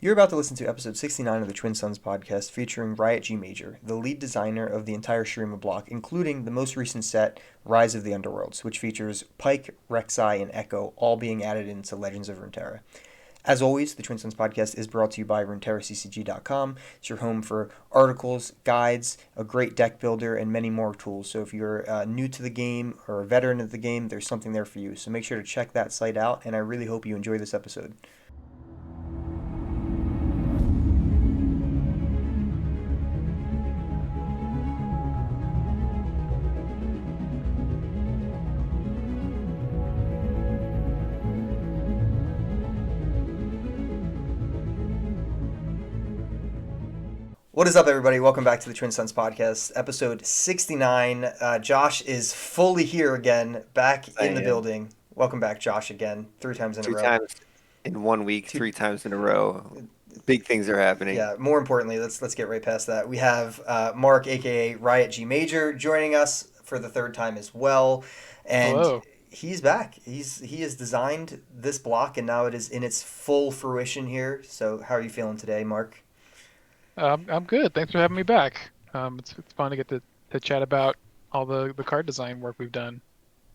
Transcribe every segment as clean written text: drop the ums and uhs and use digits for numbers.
You're about to listen to episode 69 of the Twin Sons podcast featuring RiotGMajor, the lead designer of the entire Shurima Block, including the most recent set, Rise of the Underworlds, which features Pyke, Reksai, and Ekko all being added into Legends of Runeterra. As always, the Twin Sons podcast is brought to you by RuneterraCCG.com. It's your home for articles, guides, a great deck builder, and many more tools. So if you're new to the game or a veteran of the game, there's something there for you. So make sure to check that site out, and I really hope you enjoy this episode. What is up, everybody? Welcome back to the Twin Sons podcast, episode 69. Josh is fully here again, back I in the am. building. Welcome back, Josh, again, 3 times in a Three row. times in 1 week, Two, 3 times in a row. Big things are happening. yeah. More importantly, let's get right past that. We have Mark, aka RiotGMajor, joining us for the third time as well, and Hello. he's back. He has designed this block, and now it is in its full fruition here. So, how are you feeling today, Mark? I'm good. Thanks for having me back. It's fun to get to chat about all the card design work we've done.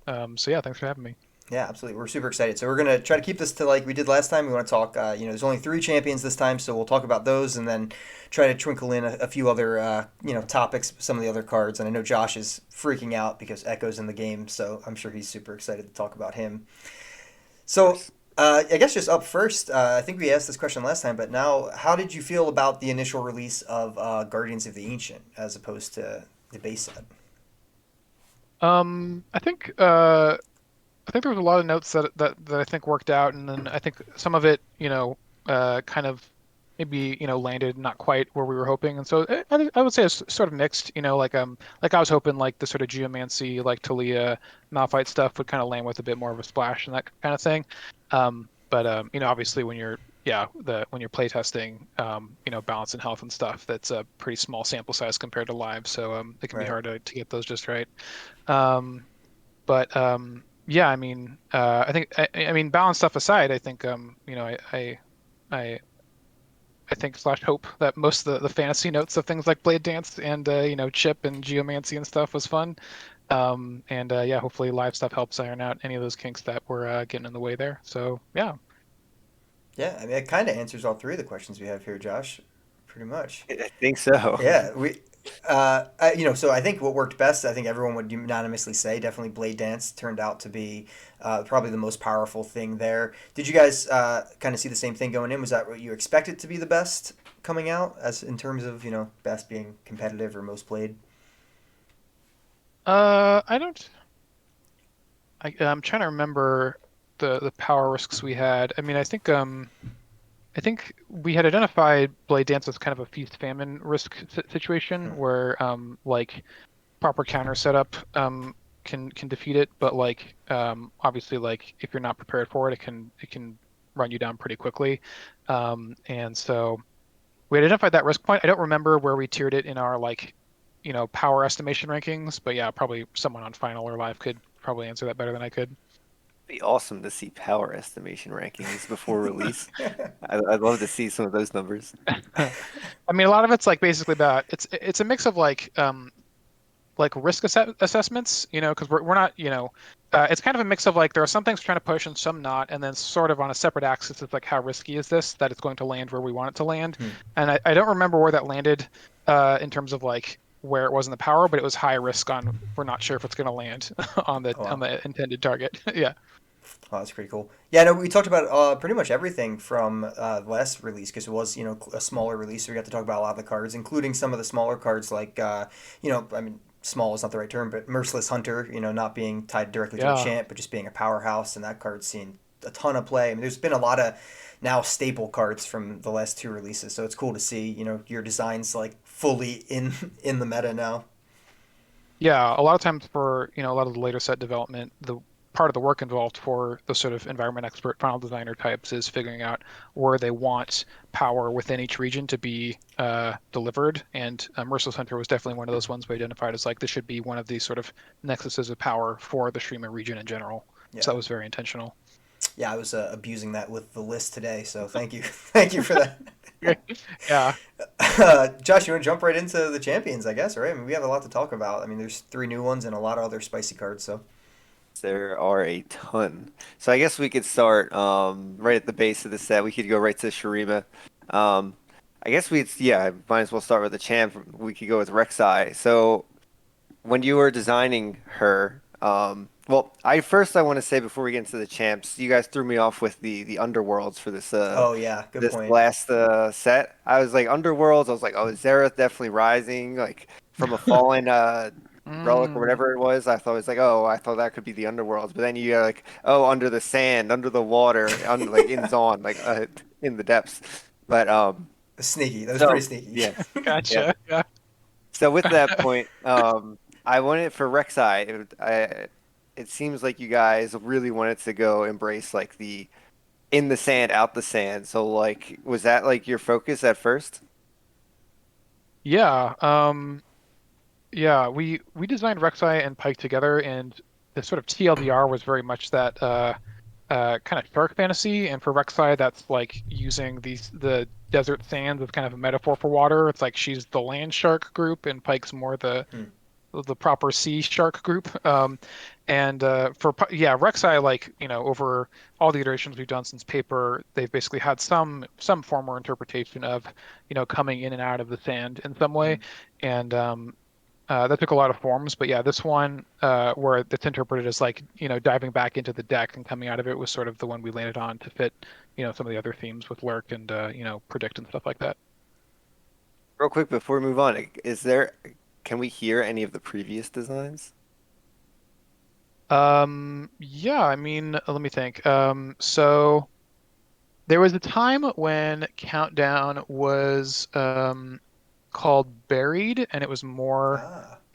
So yeah, thanks for having me. Yeah, absolutely. We're super excited. So we're gonna try to keep this to like we did last time. We want to talk. There's only three champions this time, so we'll talk about those and then try to twinkle in a few other topics, some of the other cards. And I know Josh is freaking out because Echo's in the game, so I'm sure he's super excited to talk about him. Of So course. I guess just up first, I think we asked this question last time, but now, how did you feel about the initial release of Guardians of the Ancient as opposed to the base set? I think there was a lot of notes that I think worked out, and then I think some of it, kind of maybe landed not quite where we were hoping, and so I would say it's sort of mixed. Like I was hoping like the sort of geomancy, like Talia, Malphite stuff would kind of land with a bit more of a splash and that kind of thing. But obviously when you're playtesting, balance and health and stuff, that's a pretty small sample size compared to live, so it can be Right. hard to get those just right. Um, but yeah, I mean, I mean, balance stuff aside, I think, I, I think slash hope that most of the fantasy notes of things like Blade Dance and Chip and Geomancy and stuff was fun. And yeah, hopefully live stuff helps iron out any of those kinks that were getting in the way there. So yeah. Yeah, I mean, it kind of answers all three of the questions we have here, Josh, pretty much. I think so. Yeah, so I think what worked best, I think everyone would unanimously say, definitely Blade Dance turned out to be probably the most powerful thing there. Did you guys kind of see the same thing going in? Was that what you expected to be the best coming out, as in terms of best being competitive or most played? I don't. I'm trying to remember the power risks we had. I mean, I think we had identified Blade Dance as kind of a feast famine risk situation Hmm. where like proper counter setup can defeat it, but like obviously like if you're not prepared for it, it can run you down pretty quickly. And so we had identified that risk point. I don't remember where we tiered it in our like power estimation rankings, but yeah, probably someone on final or live could probably answer that better than I could. Be awesome to see power estimation rankings before release. I'd love to see some of those numbers. I mean, a lot of it's like basically about it's a mix of like risk assessments, because we're not, it's kind of a mix of like there are some things trying to push and some not, and then sort of on a separate axis, it's like how risky is this that it's going to land where we want it to land. Hmm. And I don't remember where that landed in terms of like where it was in the power, but it was high risk on we're not sure if it's going to land on the Oh, on wow. the intended target. Yeah. Oh, that's pretty cool. Yeah, no, we talked about pretty much everything from the last release because it was, a smaller release. So we got to talk about a lot of the cards, including some of the smaller cards like, I mean, small is not the right term, but Merciless Hunter, not being tied directly to a Yeah. champ, but just being a powerhouse. And that card's seen a ton of play. I mean, there's been a lot of now staple cards from the last two releases. So it's cool to see, your designs like fully in in the meta now. Yeah, a lot of times for, a lot of the later set development, the part of the work involved for the sort of environment expert final designer types is figuring out where they want power within each region to be delivered. And Merciless Hunter was definitely one of those ones we identified as like this should be one of these sort of nexuses of power for the Shurima region in general. So Yeah. that was very intentional. Yeah, I was abusing that with the list today, so thank you, thank you for that. Yeah. Josh, you want to jump right into the champions, I guess, right? I mean, we have a lot to talk about. I mean, there's three new ones and a lot of other spicy cards, so. There are a ton. So I guess we could start right at the base of the set. We could go right to Shurima. Um, I guess yeah, might as well start with the champ. We could go with Reksai. So when you were designing her, well, I want to say before we get into the champs, you guys threw me off with the Underworlds for Oh, yeah, good this point. last set. I was like Underworlds. I was like, oh, Zareth definitely rising like from a fallen relic or Mm. whatever it was. I thought it was like, oh, I thought that could be the Underworlds. But then you got like, oh, under the sand, under the water, under like in Zon, like in the depths. But Sneaky. That was pretty so sneaky. yeah, yeah. Gotcha. Yeah. So with that point, I wanted for Rek'Sai. It seems like you guys really wanted to go embrace like the in the sand, out the sand. So like, was that like your focus at first? Yeah. Yeah, we designed Rek'Sai and Pyke together, and the sort of TLDR was very much that kind of shark fantasy. And for Rek'Sai, that's like using the desert sands as kind of a metaphor for water. It's like she's the land shark group, and Pyke's more Hmm. the proper sea shark group. And yeah, Rek'Sai, like over all the iterations we've done since paper, they've basically had some form or interpretation of coming in and out of the sand in some Hmm. way, and that took a lot of forms, but yeah, this one where it's interpreted as like diving back into the deck and coming out of it was sort of the one we landed on to fit some of the other themes with lurk and predict and stuff like that. Real quick before we move on, can we hear any of the previous designs? Yeah, I mean, let me think. So there was a time when Countdown was called Buried, and it was more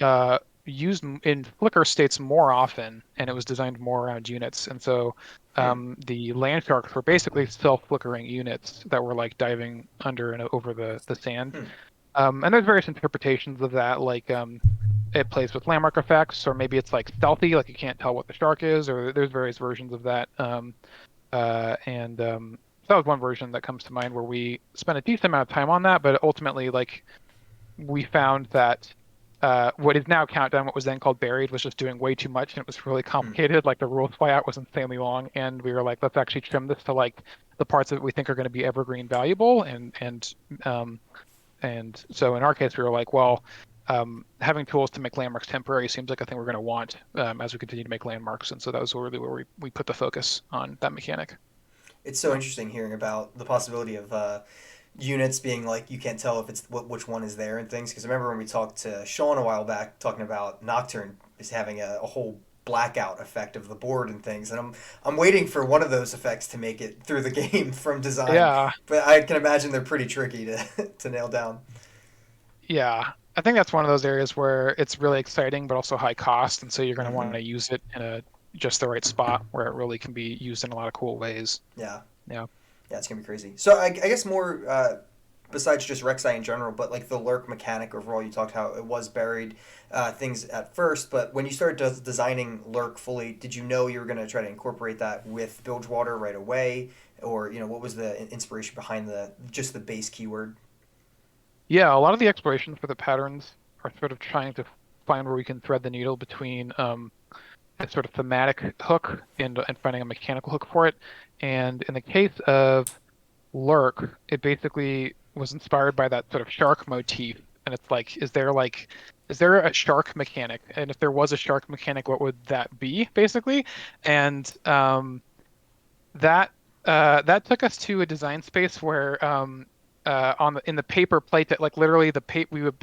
Ah. used in Flickr states more often, and it was designed more around units. And so Hmm. the land sharks were basically self-flickering units that were like diving under and over the sand. Hmm. And there's various interpretations of that, like it plays with landmark effects, or maybe it's like stealthy, like you can't tell what the shark is, or there's various versions of that. And That was one version that comes to mind where we spent a decent amount of time on that, but ultimately, like we found that what is now Countdown, what was then called Buried, was just doing way too much, and it was really Hmm. complicated. Like the rules layout was insanely long, and we were like, let's actually trim this to like the parts of it we think are going to be evergreen valuable, and so in our case, we were like, well, having tools to make landmarks temporary seems like a thing we're going to want as we continue to make landmarks. And so that was really where we put the focus on that mechanic. It's so interesting hearing about the possibility of units being like you can't tell if it's which one is there and things. Because I remember when we talked to Sean a while back talking about Nocturne is having a whole blackout effect of the board and things, and I'm waiting for one of those effects to make it through the game from design. Yeah, But I can imagine they're pretty tricky to to nail down. yeah. I think that's one of those areas where it's really exciting, but also high cost. And so you're going to want Hmm. to use it in a just the right spot where it really can be used in a lot of cool ways. Yeah. Yeah. Yeah, it's gonna be crazy. So I guess more besides just Rek'Sai in general, but like the lurk mechanic overall, you talked how it was buried things at first, but when you started designing lurk fully, did you know you were gonna try to incorporate that with Bilgewater right away, or what was the inspiration behind the just the base keyword? Yeah, a lot of the explorations for the patterns are sort of trying to find where we can thread the needle between a sort of thematic hook and finding a mechanical hook for it. And in the case of Lurk, it basically was inspired by that sort of shark motif. And it's like, is there a shark mechanic? And if there was a shark mechanic, what would that be, basically? And that that took us to a design space where on in the paper plate that like literally we would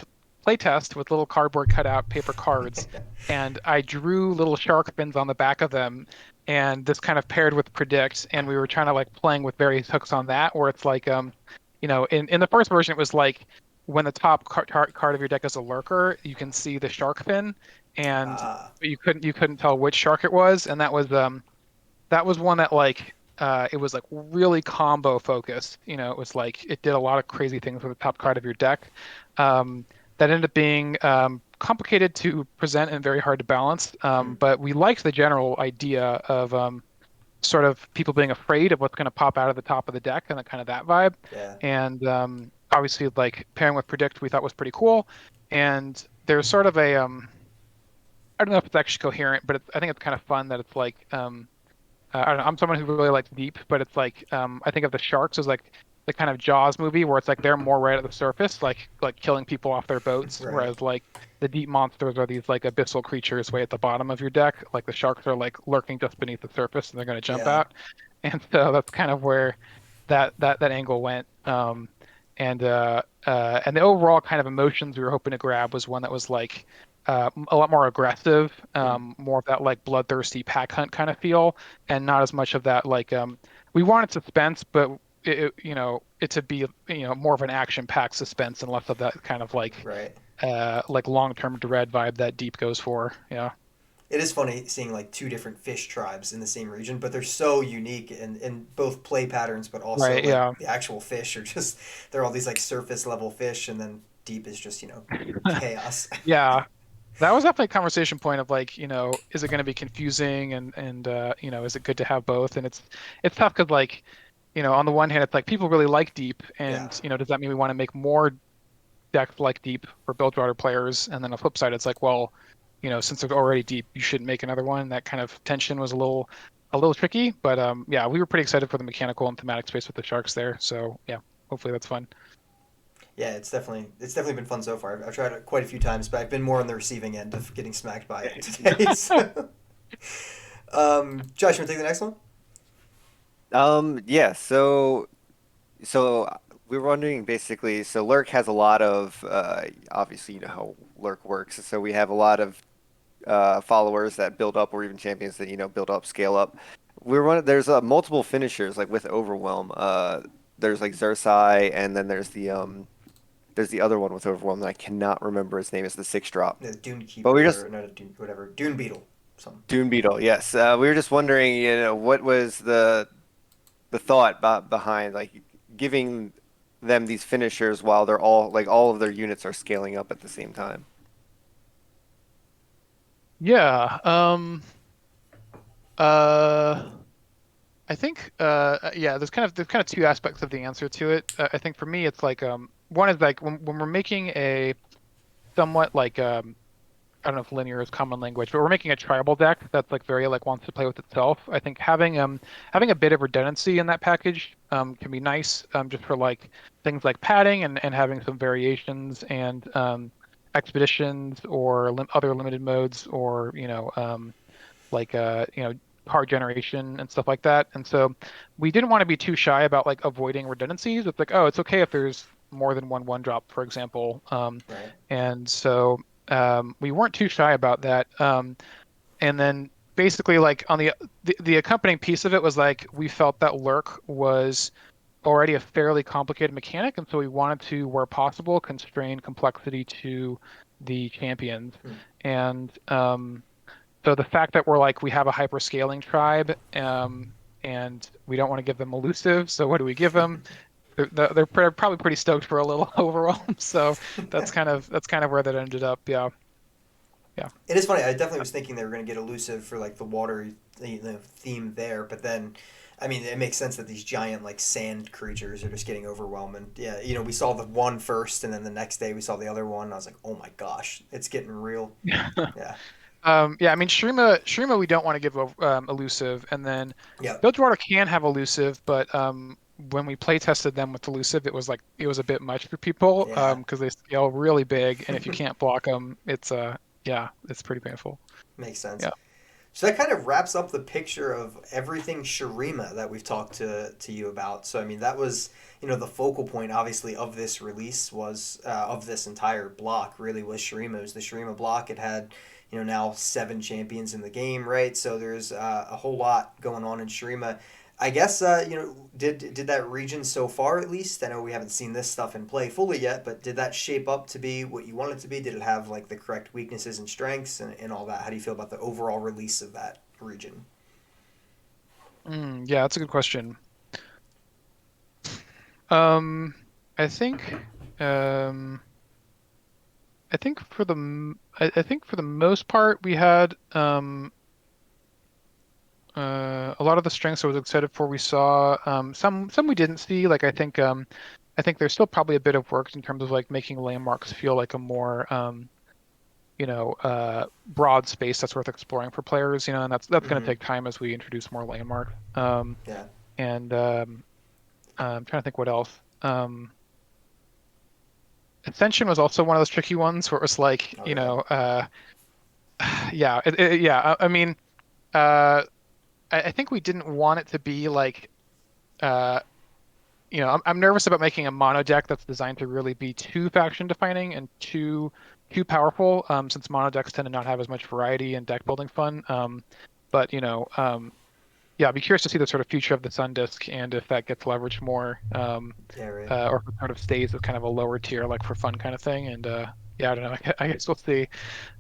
play test with little cardboard cutout paper cards, and I drew little shark fins on the back of them, and this kind of paired with predict, and we were trying to like playing with various hooks on that where it's like in the first version it was like when the top card of your deck is a lurker, you can see the shark fin, and Ah. you couldn't tell which shark it was, and that was one that like it was like really combo focused. It was like it did a lot of crazy things with the top card of your deck. That ended up being complicated to present and very hard to balance. Hmm. But we liked the general idea of sort of people being afraid of what's going to pop out of the top of the deck and that kind of that vibe. Yeah. And obviously, like pairing with Predict, we thought was pretty cool. And there's sort of a I don't know if it's actually coherent, but I think it's kind of fun that it's like I don't know. I'm someone who really likes deep, but it's like I think of the sharks as like the kind of Jaws movie where it's like they're more right at the surface, like killing people off their boats, Right. whereas like the deep monsters are these like abyssal creatures way at the bottom of your deck. Like the sharks are like lurking just beneath the surface and they're going to jump Yeah. out. And so that's kind of where that angle went. And the overall kind of emotions we were hoping to grab was one that was like a lot more aggressive, Hmm. more of that like bloodthirsty pack hunt kind of feel, and not as much of that like we wanted suspense, but it to be more of an action-packed suspense and less of that kind of Right. like long-term dread vibe that Deep goes for. Yeah. It is funny seeing like two different fish tribes in the same region, but they're so unique in both play patterns, but also Right. like Yeah. the actual fish are just they're all these like surface level fish, and then deep is just chaos. Yeah. That was definitely a conversation point of like, is it going to be confusing and is it good to have both? And it's tough because like, on the one hand, it's like people really like Deep, Yeah. and does that mean we want to make more decks like Deep for Bilgewater players? And then on the flip side, it's like, well, since they're already Deep, you shouldn't make another one. That kind of tension was a little tricky, but yeah, we were pretty excited for the mechanical and thematic space with the sharks there. So yeah, hopefully that's fun. Yeah, it's definitely been fun so far. I've tried it quite a few times, but I've been more on the receiving end of getting smacked by it today. So, Josh, you want to take the next one? Yeah, so we were wondering basically, so Lurk has a lot of obviously you know how Lurk works. So we have a lot of followers that build up or even champions that build up, scale up. There's multiple finishers like with Overwhelm. There's like Xerxai, and then there's the other one with Overwhelm that I cannot remember his name. It's the 6 drop. The Dune But we Keeper, just or not a Dune, whatever, Dune Beetle, something. Dune Beetle, yes. We were just wondering, what was the thought behind like giving them these finishers while they're all of their units are scaling up at the same time. Yeah. Uh, I think yeah, there's kind of two aspects of the answer to it. I think for me it's like one is like when we're making a somewhat like I don't know if linear is common language, but we're making a tribal deck that's like very like wants to play with itself. I think having a bit of redundancy in that package can be nice just for like things like padding and having some variations and expeditions or other limited modes or like card generation and stuff like that. And so we didn't want to be too shy about like avoiding redundancies. It's like, oh, it's okay if there's more than one drop, for example. Right. And so we weren't too shy about that. And then basically like on the accompanying piece of it was like we felt that Lurk was already a fairly complicated mechanic, and so we wanted to, where possible, constrain complexity to the champions. Hmm. And so the fact that we're like we have a hyper scaling tribe, and we don't want to give them elusive, so what do we give them? They're probably pretty stoked for a little overall. So that's kind of where that ended up. Yeah, yeah, It is funny. I definitely was thinking they were going to get elusive for like the water theme there, but then, I mean, it makes sense that these giant like sand creatures are just getting overwhelming. Yeah, we saw the one first, and then the next day we saw the other one. And I was like, oh my gosh, it's getting real. yeah. Yeah. Yeah, I mean, Shurima, we don't want to give elusive, and then Yep. Bilgewater can have elusive, but when we play tested them with elusive, it was a bit much for people Yeah. because they scale really big, and if you can't block them, it's yeah, it's pretty painful. Makes sense. Yeah. So that kind of wraps up the picture of everything Shurima that we've talked to you about. So I mean, that was the focal point, obviously, of this release was of this entire block. Really was Shurima. It was the Shurima block. It had now 7 champions in the game, right? So there's a whole lot going on in Shurima. I guess did that region so far at least? I know we haven't seen this stuff in play fully yet, but did that shape up to be what you wanted it to be? Did it have like the correct weaknesses and strengths and all that? How do you feel about the overall release of that region? Yeah, that's a good question. Um, I think, um, I think for the most part we had, a lot of the strengths I was excited for, we saw. Some we didn't see. Like I think there's still probably a bit of work in terms of like making landmarks feel like a more broad space that's worth exploring for players. And that's going to Hmm. take time as we introduce more landmark. Yeah. And I'm trying to think what else. Ascension was also one of those tricky ones where it was like, Oh yeah. yeah. I mean, uh, I think we didn't want it to be like, uh, I'm nervous about making a mono deck that's designed to really be too faction defining and too powerful, since mono decks tend to not have as much variety and deck building fun. But yeah, I'd be curious to see the sort of future of the Sun Disk and if that gets leveraged more, Yeah. Right. or if it sort of stays as kind of a lower tier, like for fun kind of thing. And yeah, I don't know. I guess we'll see.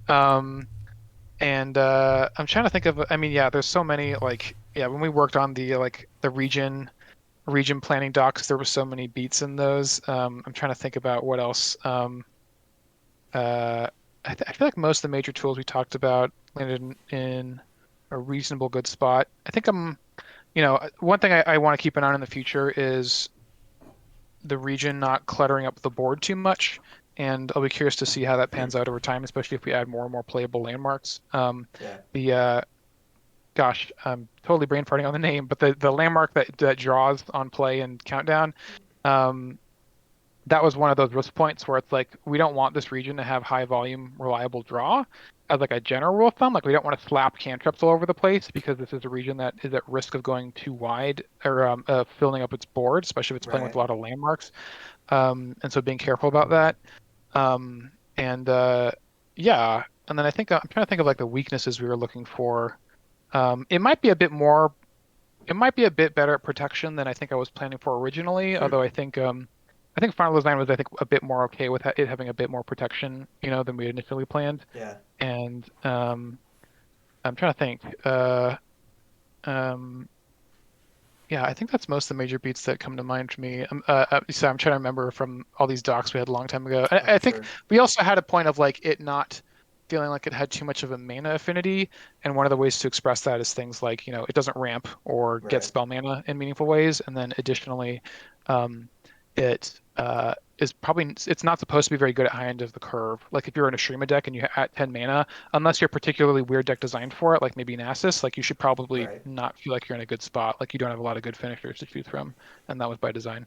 Um, and I'm trying to think of. I mean, yeah, there's so many. Like, yeah, when we worked on the region planning docs, there were so many beats in those. I'm trying to think about what else. Uh, I feel like most of the major tools we talked about landed in a reasonable good spot. I think one thing I want to keep an eye on in the future is the region not cluttering up the board too much. And I'll be curious to see how that Hmm. pans out over time, especially if we add more and more playable landmarks. Yeah. The Gosh, I'm totally brain farting on the name, but the landmark that draws on play and countdown, um, that was one of those risk points where it's like we don't want this region to have high volume, reliable draw as like a general rule of thumb. Like we don't want to slap cantrips all over the place because this is a region that is at risk of going too wide or filling up its board, especially if it's playing with Right. a lot of landmarks. And so being careful about that. And Yeah, and then I'm trying to think of like the weaknesses we were looking for. It might be a bit more. It might be a bit better at protection than I think I was planning for originally. Hmm. Although I think Final Design was I think a bit more okay with it having a bit more protection, than we initially planned. Yeah. And I'm trying to think. Um, yeah, I think that's most of the major beats that come to mind for me. So I'm trying to remember from all these docs we had a long time ago. Oh, I think sure. we also had a point of like it not feeling like it had too much of a mana affinity, and one of the ways to express that is things like, it doesn't ramp or get Right. spell mana in meaningful ways, and then additionally, um, it is probably it's not supposed to be very good at high end of the curve. Like if you're in a Shurima deck and you're at 10 mana, unless you're particularly weird deck designed for it, like maybe Nasus, like you should probably Right. not feel like you're in a good spot. Like you don't have a lot of good finishers to choose from, and that was by design.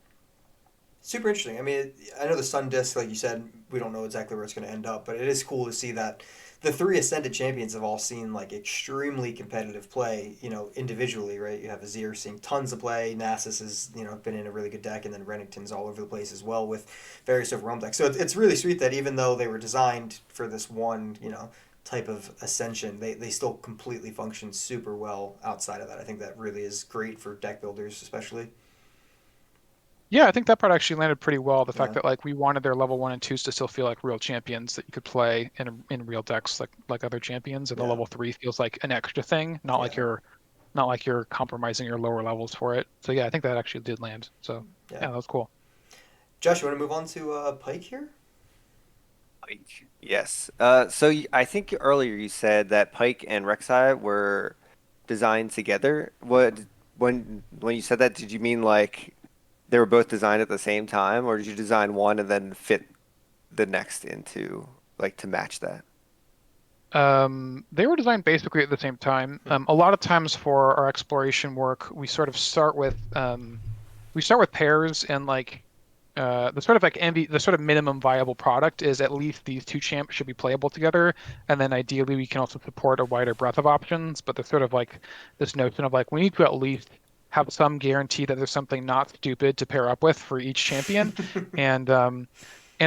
Super interesting. I mean, I know the Sun Disc, like you said, we don't know exactly where it's going to end up, but it is cool to see that the three Ascended champions have all seen like extremely competitive play, individually, right? You have Azir seeing tons of play, Nasus has, been in a really good deck, and then Renekton's all over the place as well with various overwhelm decks. So it's really sweet that even though they were designed for this one, type of ascension, they still completely function super well outside of that. I think that really is great for deck builders, especially. Yeah, I think that part actually landed pretty well. The fact Yeah. that like we wanted their level one and twos to still feel like real champions that you could play in real decks like other champions, and the Yeah. level three feels like an extra thing, Yeah. not like you're compromising your lower levels for it. So yeah, I think that actually did land. So Yeah. yeah, that was cool. Josh, you want to move on to Pyke here? Pike. Yes. I think earlier you said that Pike and Reksai were designed together. When you said that, did you mean like they were both designed at the same time, or did you design one and then fit the next into like to match that? They were designed basically at the same time. Hmm. A lot of times for our exploration work, we start with pairs and like the sort of like the sort of minimum viable product is at least these two champs should be playable together, and then ideally we can also support a wider breadth of options. But there's sort of like this notion of like we need to at least have some guarantee that there's something not stupid to pair up with for each champion, and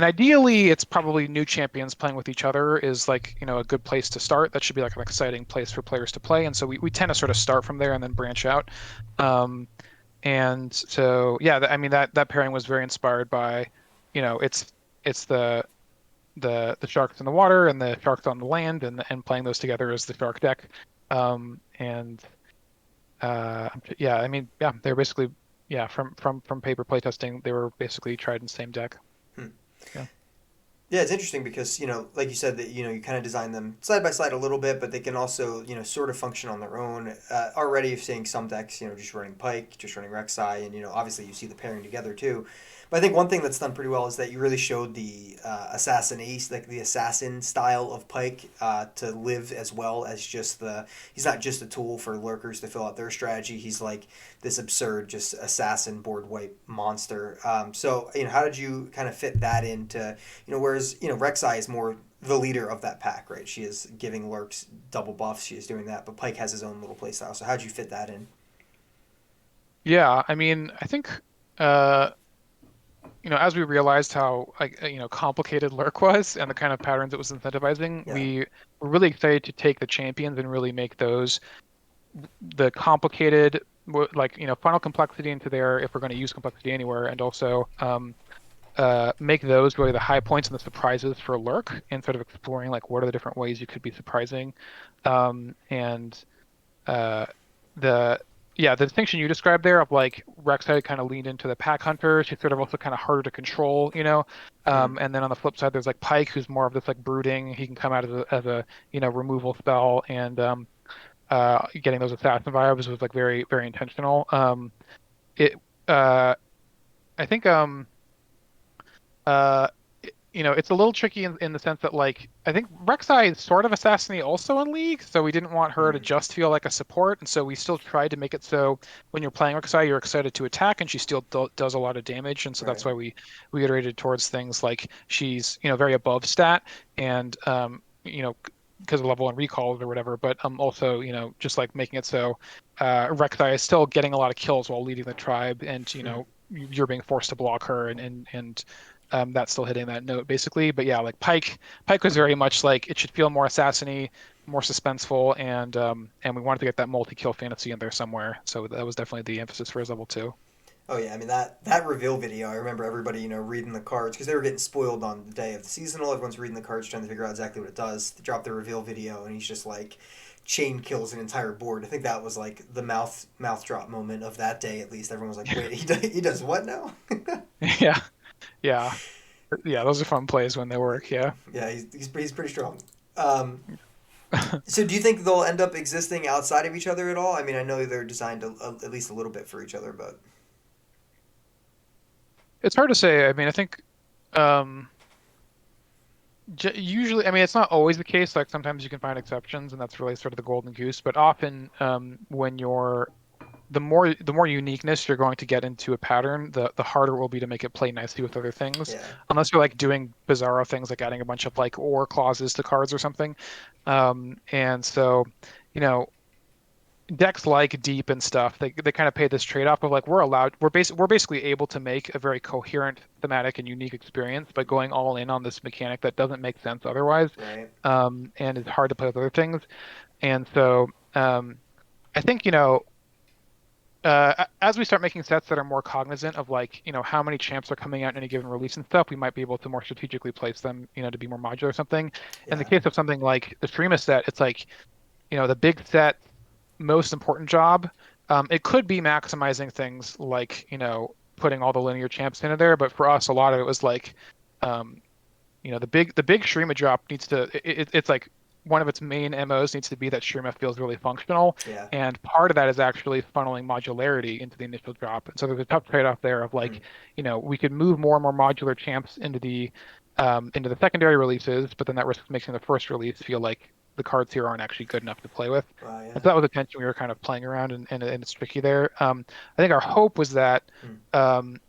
ideally it's probably new champions playing with each other is like a good place to start. That should be like an exciting place for players to play, and so we tend to sort of start from there and then branch out. Um, and so, yeah, I mean that pairing was very inspired by, it's the sharks in the water and the sharks on the land, and playing those together as the shark deck. And Yeah, I mean, yeah, they're basically from paper playtesting, they were basically tried in the same deck. Hmm. Yeah. Yeah, it's interesting because, like you said, that, you kind of design them side by side a little bit, but they can also, sort of function on their own. Already you're seeing some decks, just running Pyke, just running Rek'Sai, and, obviously you see the pairing together too. But I think one thing that's done pretty well is that you really showed the assassin ace, like the assassin style of Pyke, to live as well as just he's not just a tool for lurkers to fill out their strategy. He's like this absurd, just assassin board wipe monster. So, how did you kind of fit that into, whereas, Rek'Sai is more the leader of that pack, right? She is giving lurks double buffs. She is doing that, but Pyke has his own little playstyle. So how'd you fit that in? Yeah, I mean, I think uh, as we realized how like complicated Lurk was and the kind of patterns it was incentivizing, Yeah. we were really excited to take the champions and really make those the complicated like final complexity into there if we're going to use complexity anywhere, and also make those really the high points and the surprises for Lurk, and sort of exploring like what are the different ways you could be surprising, and uh, the the distinction you described there of like Rek'Sai kind of leaned into the pack hunter. She's sort of also kind of harder to control, Mm. And then on the flip side, there's like Pyke, who's more of this like brooding. He can come out as a removal spell, and getting those assassin vibes was like very very intentional. It uh, I think uh, it's a little tricky in the sense that like I think Rek'Sai is sort of Assassinate also in League, so we didn't want her to Mm. just feel like a support, and so we still tried to make it so when you're playing Rek'Sai, you're excited to attack, and she still does a lot of damage, and so that's Right. why we iterated towards things like she's very above stat, and because of level and recalls or whatever, but also just like making it so Rek'Sai is still getting a lot of kills while leading the tribe, and Mm. you're being forced to block her, and that's still hitting that note basically. But yeah, like Pyke was very much like it should feel more assassiny, more suspenseful, and we wanted to get that multi-kill fantasy in there somewhere. So that was definitely the emphasis for his level two. Oh yeah, I mean that reveal video. I remember everybody, reading the cards because they were getting spoiled on the day of the seasonal. Everyone's reading the cards, trying to figure out exactly what it does. They drop the reveal video, and he's just like chain kills an entire board. I think that was like the mouth drop moment of that day. At least everyone was like, "Wait, he does what now?" Yeah, yeah, yeah. Those are fun plays when they work. Yeah. Yeah, he's pretty strong. Um, so do you think they'll end up existing outside of each other at all? I mean, I know they're designed at least a little bit for each other, but It's hard to say. I mean, I think um, usually, I mean, it's not always the case. Like sometimes you can find exceptions, and that's really sort of the golden goose. But often, when you're the more uniqueness you're going to get into a pattern, the harder it will be to make it play nicely with other things. yeah, Unless you're like doing bizarro things like adding a bunch of like or clauses to cards or something. And so, you know, decks like Deep and stuff, they kind of pay this trade-off of like we're basically able to make a very coherent, thematic, and unique experience by going all in on this mechanic that doesn't make sense otherwise, right, and is hard to play with other things. And so, I think as we start making sets that are more cognizant of like how many champs are coming out in any given release and stuff, we might be able to more strategically place them to be more modular or something. In the yeah, case of something like the Shurima set, it's like the big set most important job. It could be maximizing things like putting all the linear champs into there, but for us a lot of it was like um, the big Shurima drop needs to it's like one of its main MOs needs to be that Shurima feels really functional, yeah, and part of that is actually funneling modularity into the initial drop. And so there's a tough trade-off there of hmm. like, we could move more and more modular champs into the secondary releases, but then that risks making the first release feel like the cards here aren't actually good enough to play with. Wow, And yeah, so that was a tension we were kind of playing around, and it's tricky there. I think our hope was that hmm. um,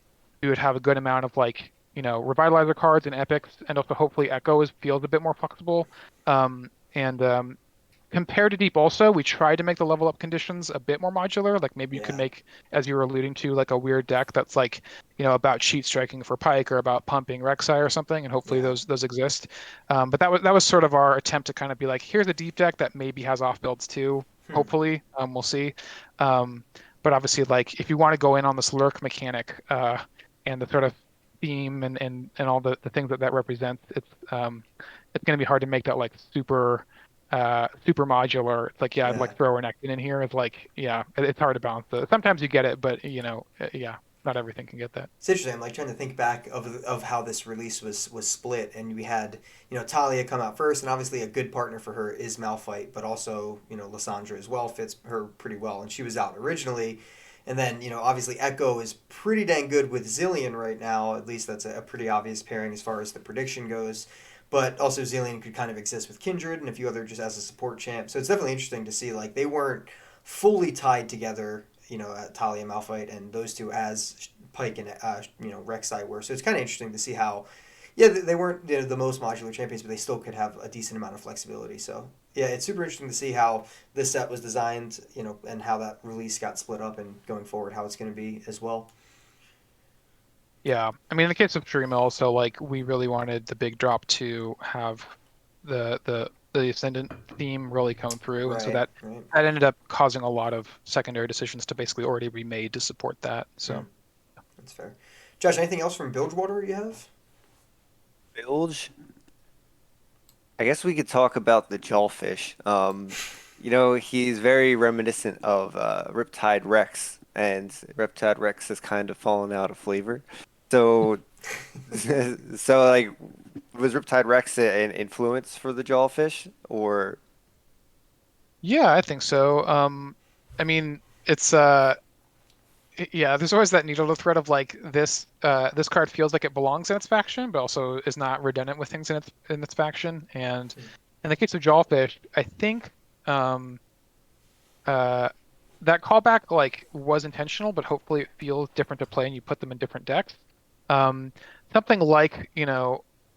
we would have a good amount of like revitalizer cards and epics, and also hopefully Ekko feels a bit more flexible. And Compared to Deep, also we tried to make the level up conditions a bit more modular. Like maybe you could Yeah, make, as you were alluding to, like a weird deck that's like about cheat striking for Pyke or about pumping Rek'Sai or something, and hopefully yeah, those exist. But that was sort of our attempt to kind of be like, here's a deep deck that maybe has off builds too. hmm. Hopefully, we'll see. Um, but obviously, like if you want to go in on this lurk mechanic and the sort of theme and all the things that represents, it's going to be hard to make that like super modular. It's like Yeah. like throw an Ekton in here. It's like it's hard to balance. Sometimes you get it, but yeah. not everything can get that. It's interesting. I'm like trying to think back of how this release was split, and we had Talia come out first, and obviously a good partner for her is Malphite, but also Lysandra as well fits her pretty well, and she was out originally, and then obviously Ekko is pretty dang good with Zillion right now. At least that's a pretty obvious pairing as far as the prediction goes. But also Zillion could kind of exist with Kindred and a few other just as a support champ. So it's definitely interesting to see like they weren't fully tied together, Talia Malphite and those two as Pyke and Reksai were. So it's kind of interesting to see how, yeah, they weren't the most modular champions, but they still could have a decent amount of flexibility. So yeah, it's super interesting to see how this set was designed, and how that release got split up and going forward how it's going to be as well. Yeah, I mean, in the case of Shurima, also like we really wanted the big drop to have the Ascendant theme really come through, and so Right. that Right. that ended up causing a lot of secondary decisions to basically already be made to support that. Hmm, So that's fair. Josh, anything else from Bilgewater you have? Bilge. I guess we could talk about the Jawfish. He's very reminiscent of Riptide Rex, and Riptide Rex has kind of fallen out of flavor. So, so like, was Riptide Rex an influence for the Jawfish, or yeah, I think so. I mean, it's yeah, there's always that needle to thread of like this card feels like it belongs in its faction, but also is not redundant with things in its faction. And Hmm. in the case of Jawfish, I think um uh that callback like was intentional, but hopefully it feels different to play and you put them in different decks. Um, Something like,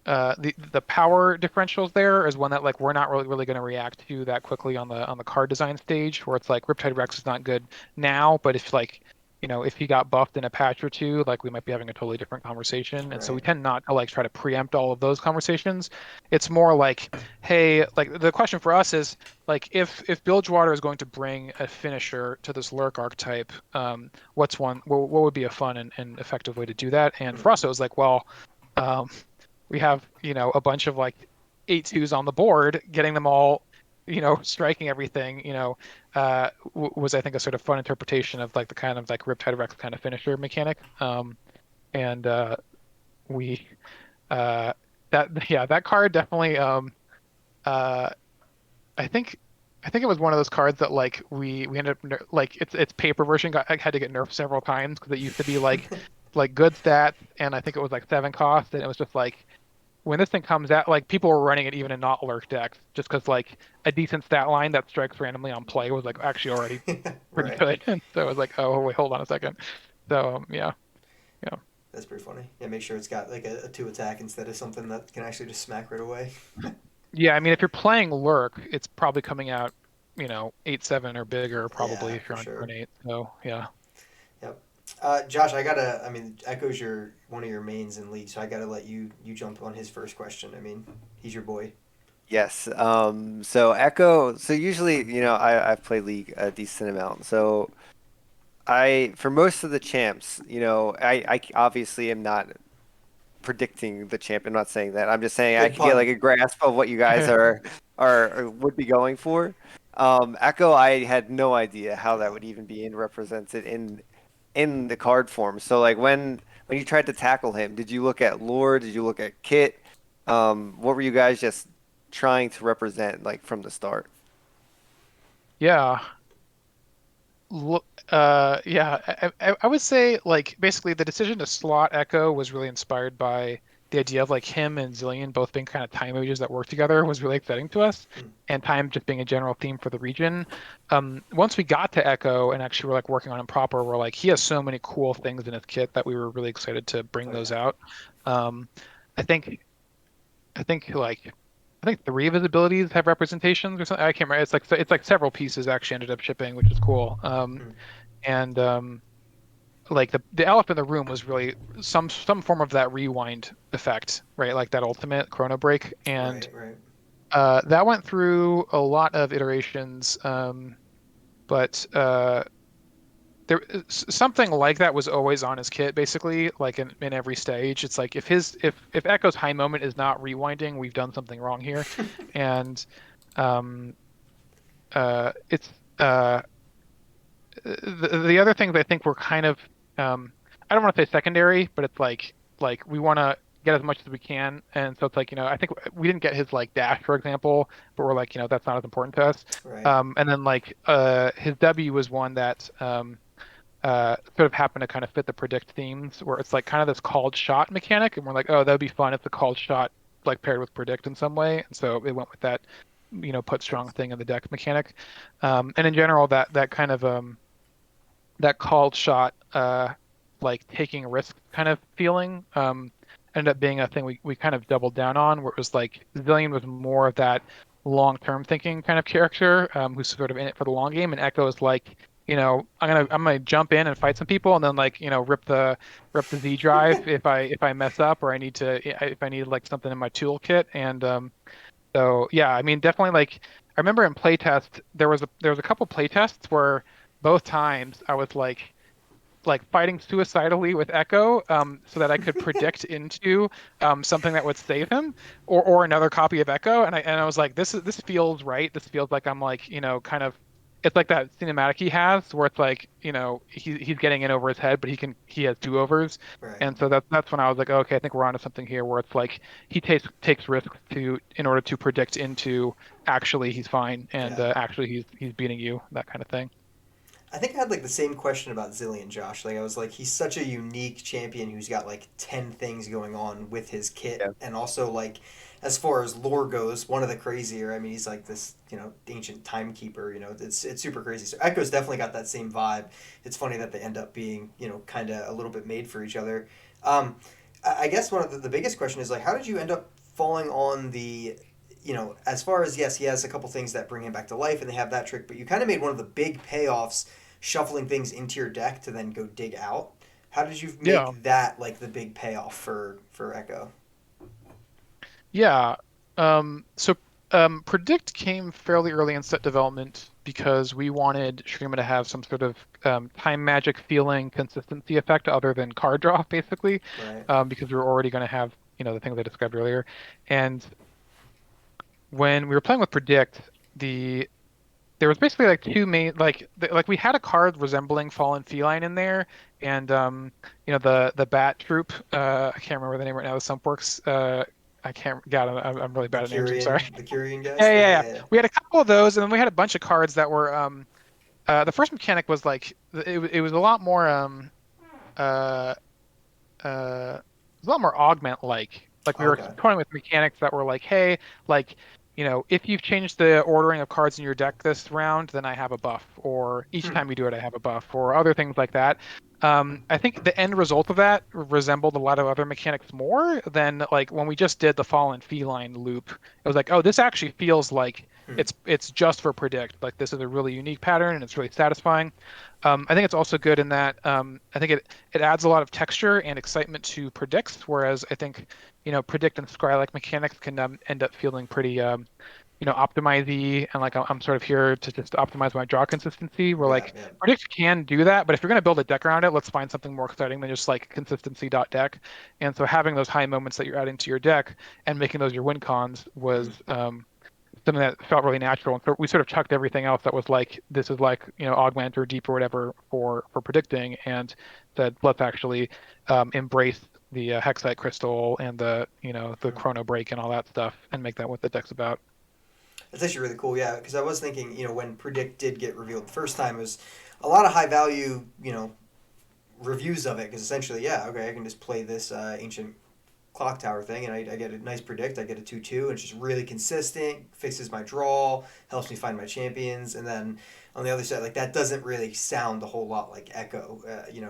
the power differentials there is one that like we're not really going to react to that quickly on the card design stage, where it's like Riptide Rex is not good now, but if like if he got buffed in a patch or two, like we might be having a totally different conversation. And so we Right. tend not to like try to preempt all of those conversations. It's more like, hey, like the question for us is like if Bilgewater is going to bring a finisher to this lurk archetype, what's one what would be a fun and effective way to do that? And Hmm. for us, it was like, well, um, we have a bunch of like 8/2s on the board, getting them all, striking everything, was I think a sort of fun interpretation of like the kind of like Riptide Rex kind of finisher mechanic. And we that yeah, that card definitely uh I think I think it was one of those cards that like we ended up like its paper version had to get nerfed several times because it used to be like good stats, and I think it was like 7 cost, and it was just like when this thing comes out, like people were running it even in not lurk decks just because like a decent stat line that strikes randomly on play was like actually already pretty Right. good. And so I was like, oh wait, hold on a second. So yeah, yeah. That's pretty funny. Yeah, make sure it's got like a two attack instead of something that can actually just smack right away. Yeah, I mean, if you're playing Lurk, it's probably coming out, 8/7 or bigger, probably Yeah, if for you're on sure. turn 8. So yeah. Yep. Josh, I mean, Echo's your one of your mains in league, so I gotta let you jump on his first question. I mean, he's your boy. yes? So Echo. So usually, I've played League a decent amount. So for most of the champs, I obviously am not predicting the champ. I'm not saying that. I'm just saying I Good could get like pun. a grasp of what you guys are would be going for. Echo, I had no idea how that would even be represented in the card form. So like when you tried to tackle him, did you look at lore? Did you look at kit? What were you guys just trying to represent like from the start? Yeah. Yeah, I would say like basically the decision to slot Echo was really inspired by the idea of like him and Zillion both being kind of time mages that work together was really exciting to us, Hmm. and time just being a general theme for the region. Once we got to Echo and actually were like working on him proper, we're like he has so many cool things in his kit that we were really excited to bring Oh those yeah. out. Um, I think I think like I think 3 of his abilities have representations or something. I can't remember. It's like several pieces actually ended up shipping, which is cool. Hmm. And like the elephant in the room was really some form of that rewind effect, right? Like that ultimate chrono break, and Right. Right. that went through a lot of iterations. But something like that was always on his kit, basically, like in every stage. It's like if Echo's high moment is not rewinding, we've done something wrong here, and um, it's the other things I think were kind of um, I don't want to say secondary, but it's like we want to get as much as we can, and so it's like I think we didn't get his like dash, for example, but we're like that's not as important to us. Right. And then like his W was one that sort of happened to kind of fit the predict themes, where it's like kind of this called shot mechanic, and we're like, oh, that'd be fun if the called shot like paired with predict in some way, and so it went with that, put strong thing in the deck mechanic. And in general, that kind of that called shot, like taking risk kind of feeling, ended up being a thing we kind of doubled down on, where it was like Zillion was more of that long-term thinking kind of character, who's sort of in it for the long game, and Echo is like, I'm gonna jump in and fight some people, and then like rip the Z drive if I mess up, or if I need like something in my toolkit, and so yeah, I mean definitely like I remember in playtest there was a couple playtests where both times I was like fighting suicidally with Echo, so that I could predict into something that would save him, or another copy of Echo, and I was like, this feels right. This feels like I'm like kind of, it's like that cinematic he has where it's like he's getting in over his head, but he has do-overs, Right. and so that's when I was like, okay, I think we're onto something here, where it's like he takes risks in order to predict into actually he's fine, and Yeah. actually he's beating you, that kind of thing. I think I had like the same question about Zillion, Josh. Like I was like, he's such a unique champion who's got like 10 things going on with his kit, Yeah. and also like, as far as lore goes, one of the crazier. I mean, he's like this, ancient timekeeper. It's super crazy. So Echo's definitely got that same vibe. It's funny that they end up being, kind of a little bit made for each other. Um, I guess one of the biggest question is like, how did you end up falling on the as far as, yes, he has a couple things that bring him back to life and they have that trick, but you kind of made one of the big payoffs shuffling things into your deck to then go dig out. How did you Yeah. make that like the big payoff for Echo? Yeah. So Predict came fairly early in set development because we wanted Shurima to have some sort of time magic feeling consistency effect other than card draw, basically, Right. because we were already going to have, the things I described earlier. And when we were playing with Predict, there was basically like two main like we had a card resembling Fallen Feline in there, and the Bat Troop. I can't remember the name right now. The Sumpworks. I can't. God, I'm really The bad at names. I'm sorry. Curian Yeah, guys. yeah, yeah. Yeah. We had a couple of those, and then we had a bunch of cards that were the first mechanic was like it was a lot more uh it was a lot more augment like. Like we were Okay. toying with mechanics that were like, hey, like if you've changed the ordering of cards in your deck this round, then I have a buff, or each Hmm. time you do it, I have a buff, or other things like that. I think the end result of that resembled a lot of other mechanics more than like when we just did the Fallen Feline loop. It was like, oh, this actually feels like Hmm. it's just for predict. Like this is a really unique pattern and it's really satisfying. I think it's also good in that I think it adds a lot of texture and excitement to predicts, whereas I think predict and scry like mechanics can end up feeling pretty optimize-y, and like I'm sort of here to just optimize my draw consistency. Where Yeah. like Yeah. predict can do that, but if you're going to build a deck around it, let's find something more exciting than just like consistency dot deck. And so having those high moments that you're adding to your deck and making those your win cons was Hmm. something that felt really natural. And so we sort of chucked everything else that was like this is like augment or deep or whatever for predicting, and said let's actually embrace the Hexite crystal and the Hmm. chrono break and all that stuff, and make that what the deck's about. That's actually really cool. Yeah, because I was thinking, when Predict did get revealed the first time, it was a lot of high value, reviews of it. Because essentially, yeah, okay, I can just play this ancient clock tower thing, and I get a nice predict. I get a 2/2, and it's just really consistent, fixes my draw, helps me find my champions. And then on the other side, like that doesn't really sound a whole lot like Echo.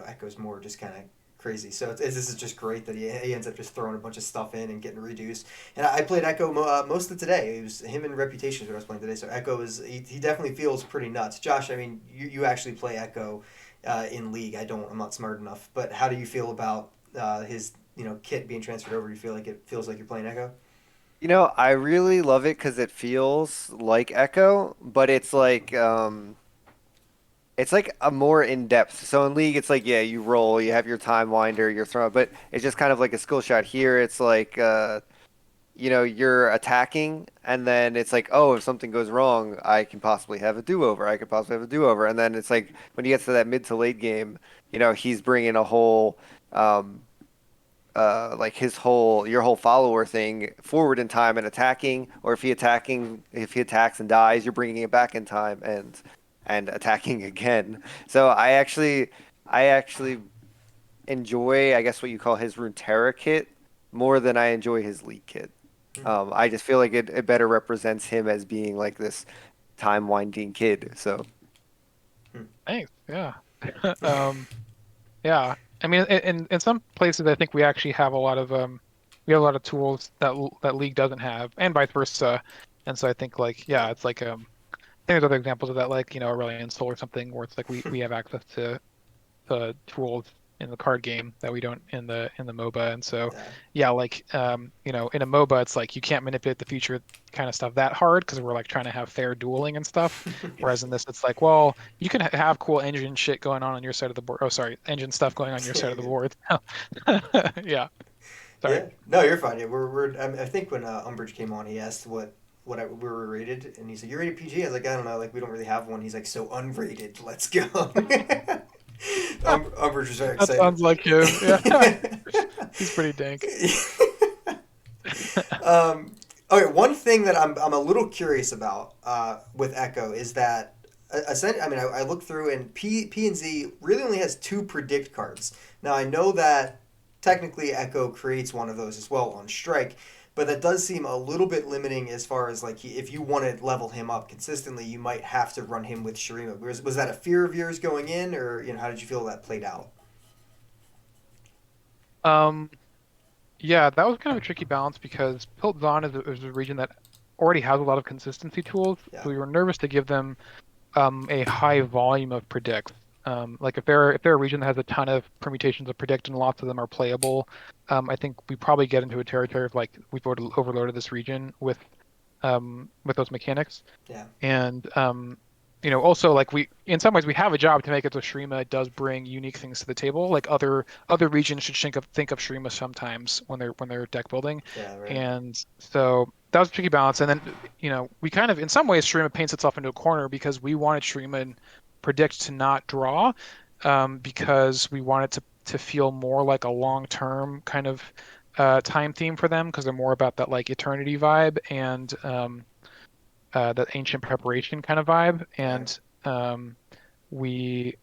Echo's more just kind of crazy. So this is just great that he ends up just throwing a bunch of stuff in and getting reduced. And I played Echo most of today. It was him and Reputation is what I was playing today. So Echo he definitely feels pretty nuts. Josh, I mean, you actually play Echo in League. I don't. I'm not smart enough. But how do you feel about his kit being transferred over? You feel like it feels like you're playing Echo? I really love it because it feels like Echo, but it's like a more in depth. So in League, it's like, yeah, you roll, you have your time winder, your throw, but it's just kind of like a skill shot. Here, it's like you're attacking, and then it's like, oh, if something goes wrong, I can possibly have a do-over. I could possibly have a do-over. And then it's like when he gets to that mid to late game, he's bringing a whole, um, like your whole follower thing forward in time and attacking. Or if he attacks and dies, you're bringing it back in time and attacking again. So I actually enjoy, I guess, what you call his Runeterra kit more than I enjoy his League kit. Hmm. I just feel like it better represents him as being like this time winding kid. So Thanks. Yeah. Um, yeah. I mean, in some places, I think we actually have a lot of we have a lot of tools that League doesn't have, and vice versa. And so I think like yeah, it's like I think there's other examples of that, like Aurelion Soul or something, where it's like we have access to tools in the card game that we don't in the MOBA. And so Yeah. yeah, like in a MOBA, it's like you can't manipulate the future kind of stuff that hard because we're like trying to have fair dueling and stuff. Whereas in this, it's like, well, you can have cool engine shit going on your side of the board. Oh, sorry, engine stuff going on your Yeah, side you're of the good. board. Yeah, sorry. Yeah. No, you're fine. Yeah, I think when Umbridge came on, he asked we were rated, and he said, "You rated PG?" I was like, "I don't know. Like, we don't really have one." He's like, "So unrated. Let's go." Umbridge was very That excited. sounds like him. Yeah, he's pretty dank. um, okay, one thing that I'm a little curious about with Echo is that essentially, I mean, I looked through and P and Z really only has two predict cards. Now I know that technically Echo creates one of those as well on Strike, but that does seem a little bit limiting as far as like if you want to level him up consistently, you might have to run him with Shurima. Was that a fear of yours going in, or how did you feel that played out? Um, yeah, that was kind of a tricky balance because Piltzon is a region that already has a lot of consistency tools, Yeah, so we were nervous to give them a high volume of predicts. Like if they're a region that has a ton of permutations of predict and lots of them are playable, I think we probably get into a territory of like we've overloaded this region with those mechanics. yeah, And also like we in some ways we have a job to make it so Shurima does bring unique things to the table. Like other regions should think of Shurima sometimes when they're deck building. yeah, right. And so that was a tricky balance. And then we kind of in some ways Shurima paints itself into a corner because we wanted Shurima and Predict to not draw, because we wanted to feel more like a long-term kind of time theme for them because they're more about that like eternity vibe and that ancient preparation kind of vibe. Right. And we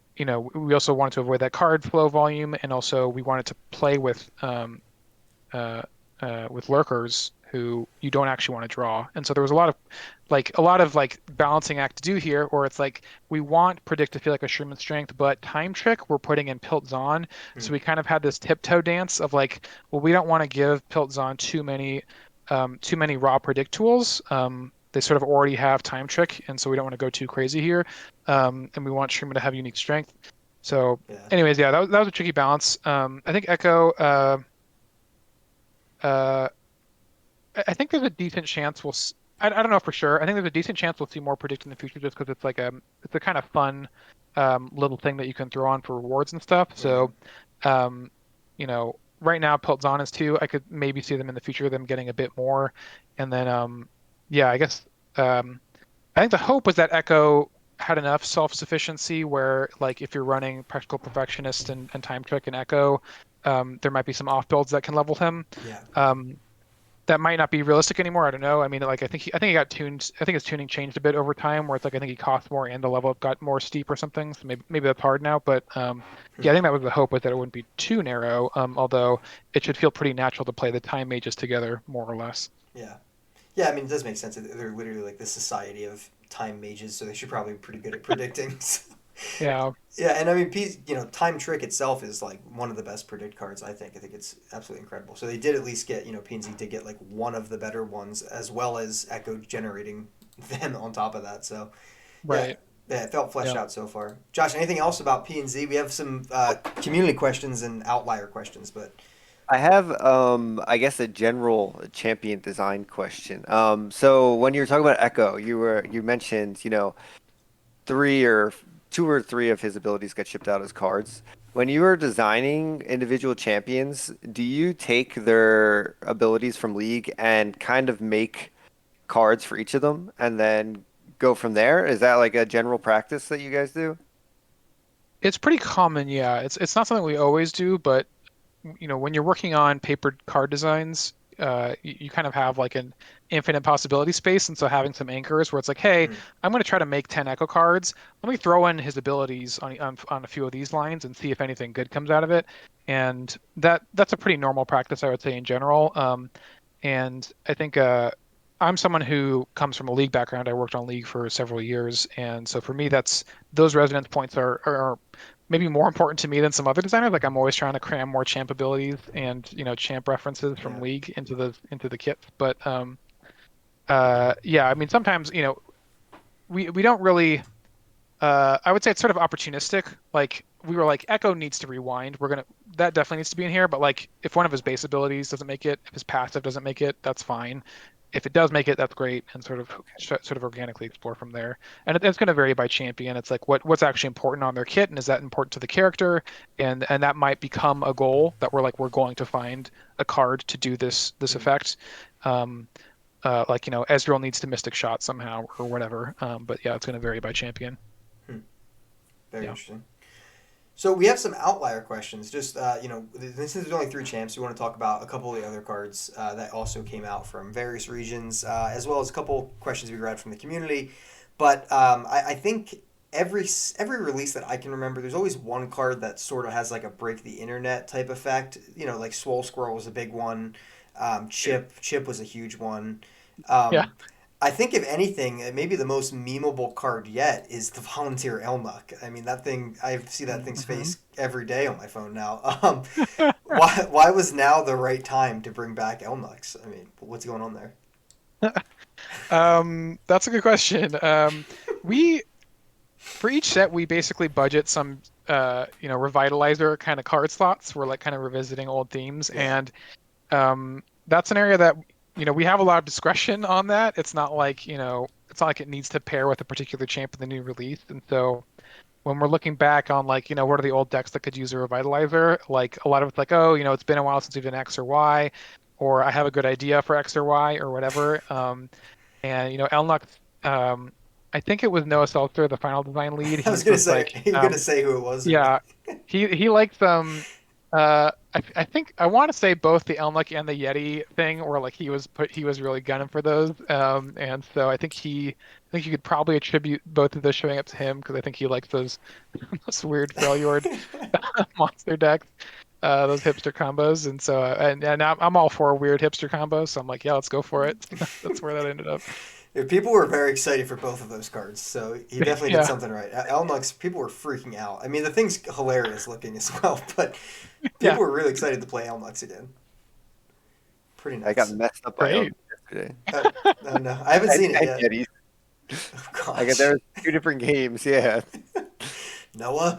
also wanted to avoid that card flow volume, and also we wanted to play uh, with lurkers who you don't actually want to draw. And so there was a lot of balancing act to do here, or it's like we want predict to feel like a Sherman strength, but time trick we're putting in Piltzon. Hmm. So we kind of had this tiptoe dance of like, well, we don't want to give Piltzon too many raw predict tools. They sort of already have time trick, and so we don't want to go too crazy here. And we want Sherman to have unique strength. So, Yeah. anyways, yeah, that was a tricky balance. I think Echo. Uh, I think there's a decent chance I don't know for sure. I think there's a decent chance we'll see more predict in the future just because it's a kind of fun little thing that you can throw on for rewards and stuff. Right. So, um, right now Piltzon is two. I could maybe see them in the future, them getting a bit more, and then yeah, I guess I think the hope was that Echo had enough self-sufficiency where like if you're running Practical Perfectionist and Time Trick and Echo, there might be some off builds that can level him. Yeah. Um, that might not be realistic anymore. I don't know. I mean, like I think he got tuned. I think his tuning changed a bit over time, where it's like I think he cost more and the level up got more steep or something. So maybe that's hard now. But Hmm. yeah, I think that was the hope was that it wouldn't be too narrow. Although it should feel pretty natural to play the time mages together more or less. Yeah. Yeah, I mean, it does make sense. They're literally like the society of time mages, so they should probably be pretty good at predicting. Yeah, Yeah, and I mean, Time Trick itself is like one of the best predict cards. I think. I think it's absolutely incredible. So they did at least get, PNZ did get like one of the better ones, as well as Echo generating them on top of that. So yeah, right. yeah, it felt fleshed Yeah. out so far. Josh, anything else about PNZ? We have some community questions and outlier questions, but I have, I guess, a general champion design question. So when you were talking about Echo, you mentioned, three or two or three of his abilities get shipped out as cards. When you are designing individual champions, do you take their abilities from League and kind of make cards for each of them and then go from there? Is that like a general practice that you guys do? It's pretty common, yeah. It's not something we always do, but when you're working on papered card designs, you kind of have like an infinite possibility space. And so having some anchors where it's like, hey, Hmm. I'm going to try to make 10 Echo cards. Let me throw in his abilities on a few of these lines and see if anything good comes out of it. And that's a pretty normal practice, I would say, in general. And I think I'm someone who comes from a League background. I worked on League for several years, and so for me, that's those resonance points are maybe more important to me than some other designers. Like I'm always trying to cram more champ abilities and champ references from Yeah. League into the kits. But yeah, I mean sometimes we don't really. I would say it's sort of opportunistic. Like we were like, Echo needs to rewind. That definitely needs to be in here. But like, if one of his base abilities doesn't make it, if his passive doesn't make it, that's fine. If it does make it, that's great, and sort of organically explore from there. And it's going to vary by champion. It's like what's actually important on their kit, and is that important to the character? And that might become a goal that we're going to find a card to do this Hmm. effect. Um, like Ezreal needs to Mystic Shot somehow or whatever. But yeah, it's going to vary by champion. Hmm. Very Yeah. interesting. So we have some outlier questions. Just since there's only three champs, we want to talk about a couple of the other cards that also came out from various regions, as well as a couple questions we read from the community. But I think every release that I can remember, there's always one card that sort of has like a break the internet type effect. Like Swole Squirrel was a big one. Chip was a huge one. Yeah. Um, I think if anything, maybe the most memeable card yet is the Volunteer Elmuck. I mean, that thing, I see that thing's Hmm. face every day on my phone now. Why was now the right time to bring back Elmucks? I mean, what's going on there? That's a good question. We For each set we basically budget some revitalizer kind of card slots. We're like kind of revisiting old themes, Yeah. and that's an area that we have a lot of discretion on that. It's not like it needs to pair with a particular champ in the new release, and so when we're looking back on like what are the old decks that could use a revitalizer, like a lot of it's like, oh, it's been a while since we've done X or Y, or I have a good idea for X or Y or whatever. And Elnuk, I think it was Noah Seltzer, the final design lead. I was He's gonna was say like, you're gonna say who it was, or yeah, he liked them. I think I want to say both the Elnuk and the Yeti thing, or like he was really gunning for those. And so I think you could probably attribute both of those showing up to him because I think he likes those those weird Freljord monster decks, those hipster combos. And so and I'm all for weird hipster combos. So I'm like, yeah, let's go for it. That's where that ended up. people were very excited for both of those cards, so he definitely did Yeah, something right. Elmucks, people were freaking out. I mean, the thing's hilarious looking as well, but yeah, people were really excited to play Elmucks again. Pretty I got nuts. messed up by Elm great. yesterday. No, no, I haven't seen it And yet. Yetis. Oh I got gosh. there was two different games. Yeah. Noah.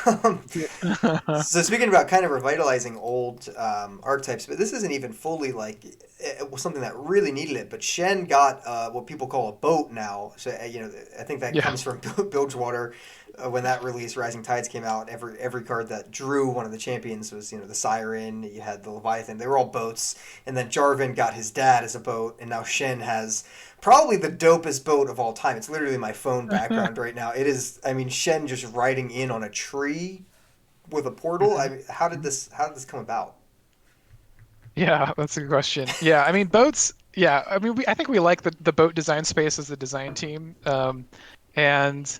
Um, so speaking about kind of revitalizing old archetypes, but this isn't even fully like it was something that really needed it. But Shen got what people call a boat now. So I think that Yeah. comes from Bilgewater. When that release, Rising Tides came out, every card that drew one of the champions was the Siren. You had the Leviathan. They were all boats, and then Jarvan got his dad as a boat, and now Shen has probably the dopest boat of all time. It's literally my phone background right now. It is. I mean, Shen just riding in on a tree with a portal. I Mhm. mean, how did this come about? Yeah, that's a good question. Yeah, I mean boats. Yeah, I mean I think we like the boat design space as a design team. And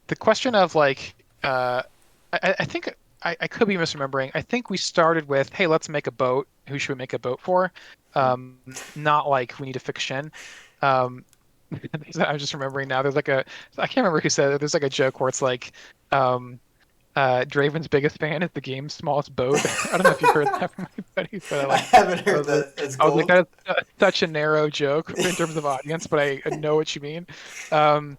the question of like, I think I could be misremembering. I think we started with, hey, let's make a boat. Who should we make a boat for? Not like we need to fix Shen. Um, I'm just remembering now. I can't remember who said it. There's like a joke where it's like, um, Draven's biggest fan is the game's smallest boat. I don't know if you've heard that from anybody, but I haven't heard like, that. It's I was like, gold. that is such a narrow joke in terms of audience, but I know what you mean. Um,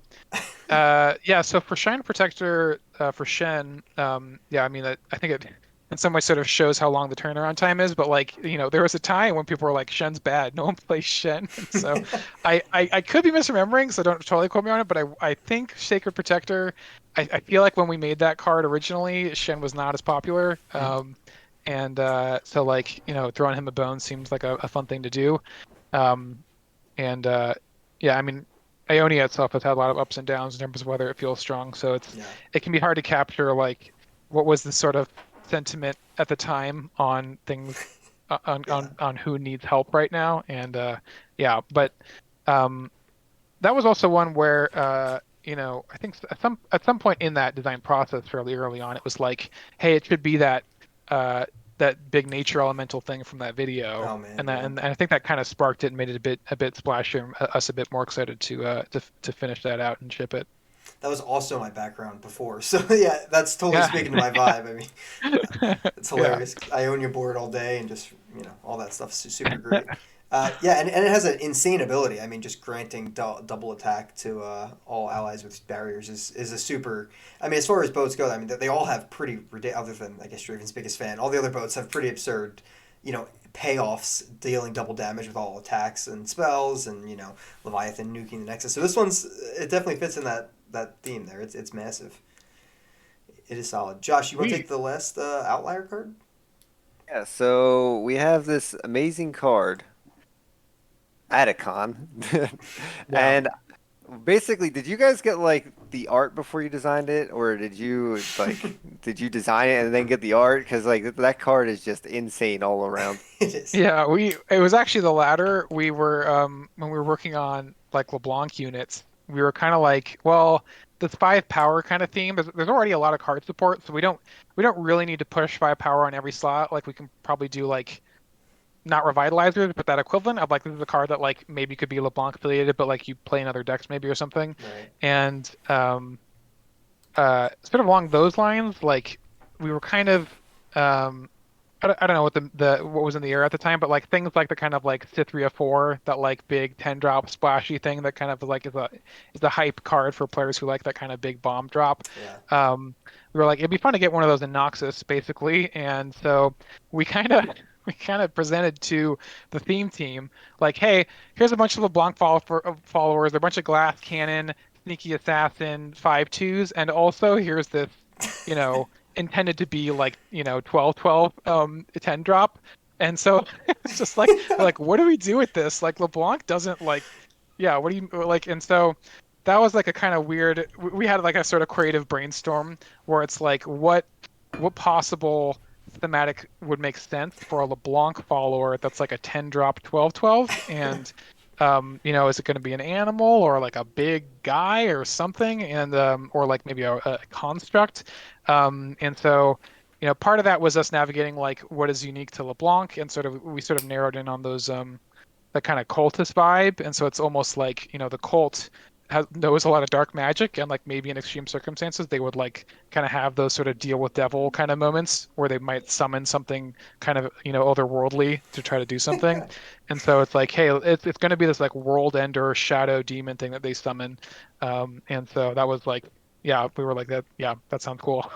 yeah, so for Shine Protector, for Shen, yeah, I mean, I think in some way sort of shows how long the turnaround time is. But like, there was a time when people were like, Shen's bad. No one plays Shen. And so I could be misremembering, so don't totally quote me on it, but I think Sacred Protector, I feel like when we made that card originally, Shen was not as popular. And so like, throwing him a bone seems like a fun thing to do. Um, and yeah, I mean, Ionia itself has had a lot of ups and downs in terms of whether it feels strong. So Yeah. it can be hard to capture like what was the sort of sentiment at the time on things Yeah. on who needs help right now. And yeah, but um, that was also one where I think at some point in that design process fairly early on, it was like, hey, it should be uh, that big nature elemental thing from that video, Oh man, and yeah. I think that kind of sparked it and made it a bit splashier, and us a bit more excited to finish that out and ship it. That was also my background before. So yeah, that's totally Yeah, speaking to my vibe. I mean, it's yeah, hilarious. I own your board all day and just, all that stuff is super great. Yeah, and it has an insane ability. I mean, just granting double attack to all allies with barriers is a super. I mean, as far as boats go, I mean, they all have pretty other than I guess Draven's biggest fan. All the other boats have pretty absurd, payoffs, dealing double damage with all attacks and spells, and Leviathan nuking the Nexus. So it definitely fits in that theme there. It's massive. It is solid. Josh, you want to take sweet. the last outlier card? Yeah, so we have this amazing card, Atacon. Wow. And basically, did you guys get like the art before you designed it, or did you design it and then get the art? Because like that card is just insane all around. It is. Yeah, it was actually the latter. We were when we were working on like LeBlanc units, we were kind of like, well, this five power kind of theme. There's already a lot of card support, so we don't really need to push five power on every slot. Like we can probably do like not revitalizers, but that equivalent of like this is a card that like maybe could be LeBlanc affiliated, but like you play in other decks maybe or something. Right. And sort of along those lines, like we were kind of um I don't know what was in the air at the time, but like things like the kind of like Cithria 4, that like big 10 drop splashy thing that kind of like is a hype card for players who like that kind of big bomb drop. Yeah. We were like, it'd be fun to get one of those in Noxus, basically. And so we kind of we kind of presented to the theme team, like, hey, here's a bunch of LeBlanc followers, a bunch of Glass Cannon, Sneaky Assassin, 5/2s, and also here's this, you know, intended to be like 12/12 10 drop. And so it's just like we're like, what do we do with this? Like LeBlanc doesn't like, yeah, what do you like? And so that was like a kind of weird, we had like a sort of creative brainstorm where it's like what possible thematic would make sense for a LeBlanc follower that's like a 10 drop 12/12. And is it going to be an animal or like a big guy or something, and or like maybe a construct? And so, part of that was us navigating like what is unique to LeBlanc, and we sort of narrowed in on those that kind of cultist vibe. And so it's almost like, the cult knows a lot of dark magic, and like maybe in extreme circumstances they would like kind of have those sort of deal with devil kind of moments where they might summon something kind of otherworldly to try to do something. And so it's like, hey, it's going to be this like world ender shadow demon thing that they summon. And so that was like, yeah, we were like that, yeah, that sounds cool.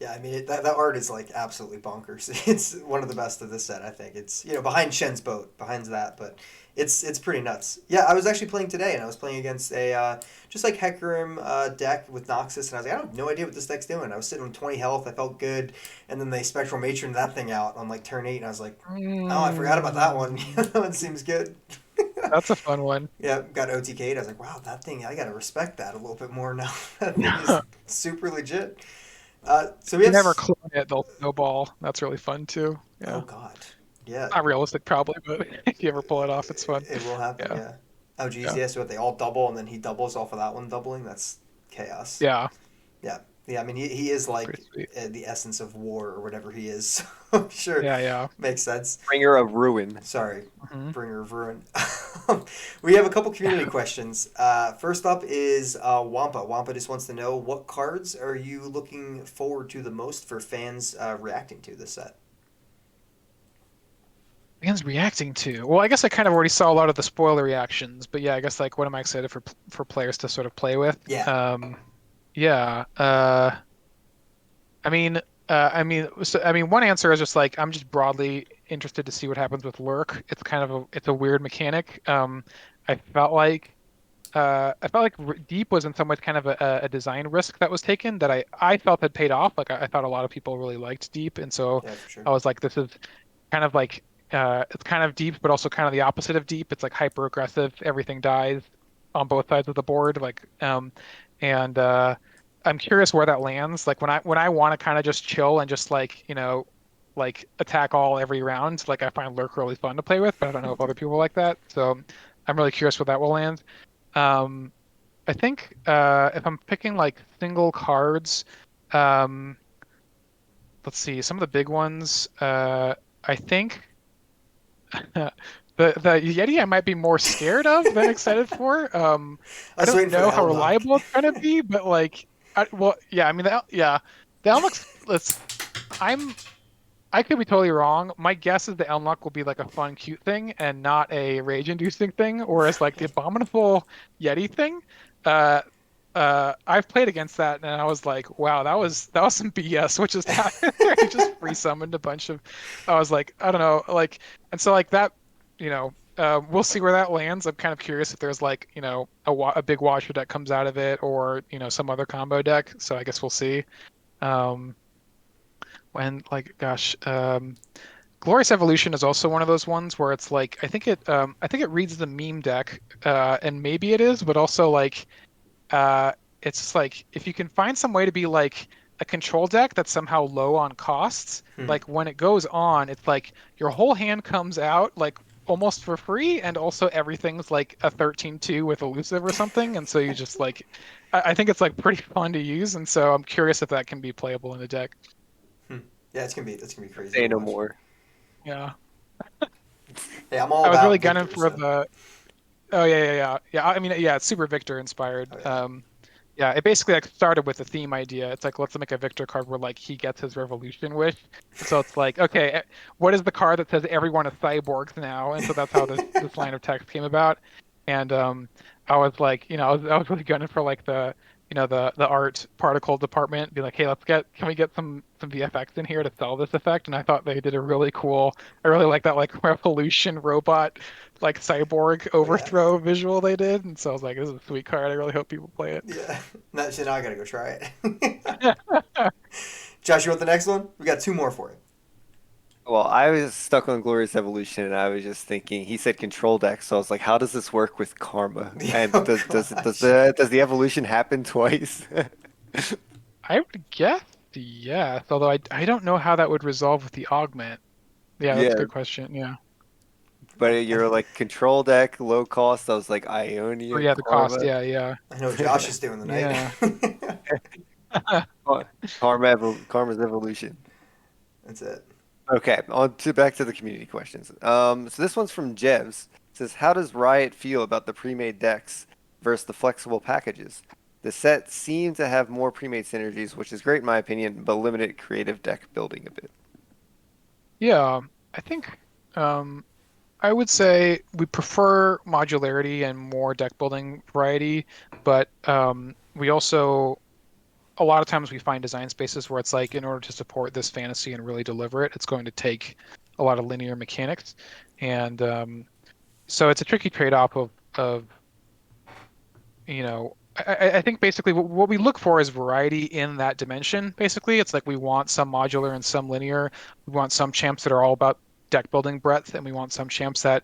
Yeah, I mean that art is like absolutely bonkers. It's one of the best of this set, I think. It's behind Shen's boat, behind that, but it's pretty nuts. Yeah, I was actually playing today, and I was playing against a just like Hecarim deck with Noxus, and I was like, I have no idea what this deck's doing. I was sitting on 20 health, I felt good, and then they Spectral Matron that thing out on like turn 8, and I was like, oh, I forgot about that one. That one seems good. That's a fun one. Yeah, got OTK'd. I was like, wow, that thing, I gotta respect that a little bit more now. That thing is super legit. So we If you have. never clone it, they'll snowball. That's really fun too. Oh Yeah. God, yeah, Not realistic probably, but if you ever pull it off, it's fun. it will happen. Yeah. Yeah. Oh geez, Yeah. yeah. So what, they all double, and then he doubles off of that one doubling. That's chaos. Yeah. Yeah, yeah. I mean, he is like Pretty sweet. the essence of war or whatever he is. So I'm sure Yeah, yeah. makes sense. Bringer of Ruin. Sorry, Hmm. bringer of ruin. We have a couple community questions. First up is Wampa. Wampa just wants to know, what cards are you looking forward to the most for fans reacting to this set? Fans reacting to? Well, I guess I kind of already saw a lot of the spoiler reactions, but yeah, I guess like what am I excited for players to sort of play with? Yeah. Yeah. I mean, One answer is just like I'm just broadly interested to see what happens with Lurk. It's a weird mechanic. I felt like Deep was in some ways kind of a design risk that was taken that I felt had paid off. Like I thought a lot of people really liked Deep, and so Yeah, for sure. I was like, this is kind of like it's kind of deep, but also kind of the opposite of deep. It's like hyper aggressive. Everything dies on both sides of the board. And I'm curious where that lands. Like when I want to kind of just chill and just like like attack all every round. Like I find Lurk really fun to play with, but I don't know if other people like that. So I'm really curious where that will land. Um, I think if I'm picking like single cards, um, let's see, some of the big ones. I think the Yeti I might be more scared of than excited for. I I was don't waiting for the know how Helm knock. reliable it's gonna be, but like, well, yeah, I mean, the Elm looks. I could be totally wrong. My guess is the Elmlock will be like a fun, cute thing and not a rage-inducing thing, whereas like the abominable Yeti thing, uh, I've played against that and I was like, wow, that was some BS, which just happened there. He just free summoned a bunch of. I was like, I don't know, like, and so like that, we'll see where that lands. I'm kind of curious if there's like, a big Watcher deck comes out of it or some other combo deck. So I guess we'll see. Um, when like, gosh, Glorious Evolution is also one of those ones where it's like I think it reads the meme deck, and maybe it is, but also like uh it's just like if you can find some way to be like a control deck that's somehow low on costs, Hmm. like when it goes on, it's like your whole hand comes out like almost for free, and also everything's like a 13-2 with elusive or something, and so you just like I think it's like pretty fun to use, and so I'm curious if that can be playable in the deck. Hmm. Yeah, it's gonna be crazy to Say no watch. more. Yeah. Hey, I'm all I was really about gunning Victor, for so the. Oh yeah, yeah, yeah, yeah. I mean, yeah, it's super Victor oh inspired. yeah. Yeah, it basically like started with the theme idea. It's like let's make a Victor card where like he gets his revolution wish. And so it's like, okay, what is the card that says everyone is cyborgs now? And so that's how this line of text came about. And I was like, I was really gunning for like the art particle department, be like, hey, can we get some VFX in here to sell this effect? And I thought they did a really cool. I really like that like revolution robot like cyborg Oh yeah. overthrow visual they did, and so I was like, this is a sweet card. I really hope people play it. Yeah. Now I gotta go try it. Josh, you want the next one? We got two more for you. Well, I was stuck on Glorious Evolution, and I was just thinking. He said control deck, so I was like, "How does this work with Karma? And Oh gosh. does the evolution happen twice?" I would guess yes, although I don't know how that would resolve with the augment. Yeah, that's a Yeah, good question. Yeah. but I you're like control deck, low cost. I was like Or Ionian yeah, the cost. Karma, Yeah, yeah, I know what Josh is doing tonight. yeah. Karma's evolution. That's it. Okay, on to back to the community questions. So this one's from Jevs. It says, how does Riot feel about the pre-made decks versus the flexible packages? The set seemed to have more pre-made synergies, which is great in my opinion, but limited creative deck building a bit. Yeah, I think um I would say we prefer modularity and more deck building variety, but we also a lot of times we find design spaces where it's like in order to support this fantasy and really deliver it, it's going to take a lot of linear mechanics, and so it's a tricky trade-off of I think basically what we look for is variety in that dimension. Basically, it's like we want some modular and some linear. We want some champs that are all about deck building breadth, and we want some champs that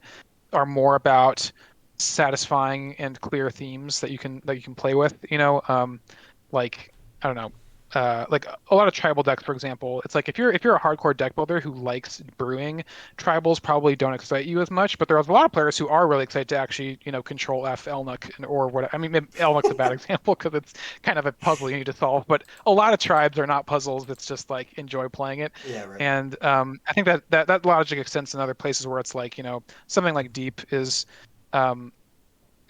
are more about satisfying and clear themes that you can play with. Like I don't know, like a lot of tribal decks, for example. It's like if you're a hardcore deck builder who likes brewing, tribals probably don't excite you as much. But there's a lot of players who are really excited to actually control F Elnuc or what. I mean, maybe Elnuc's a bad example because it's kind of a puzzle you need to solve. But a lot of tribes are not puzzles. It's just like enjoy playing it. Yeah, right. And I think that logic extends in other places where it's like something like deep is um,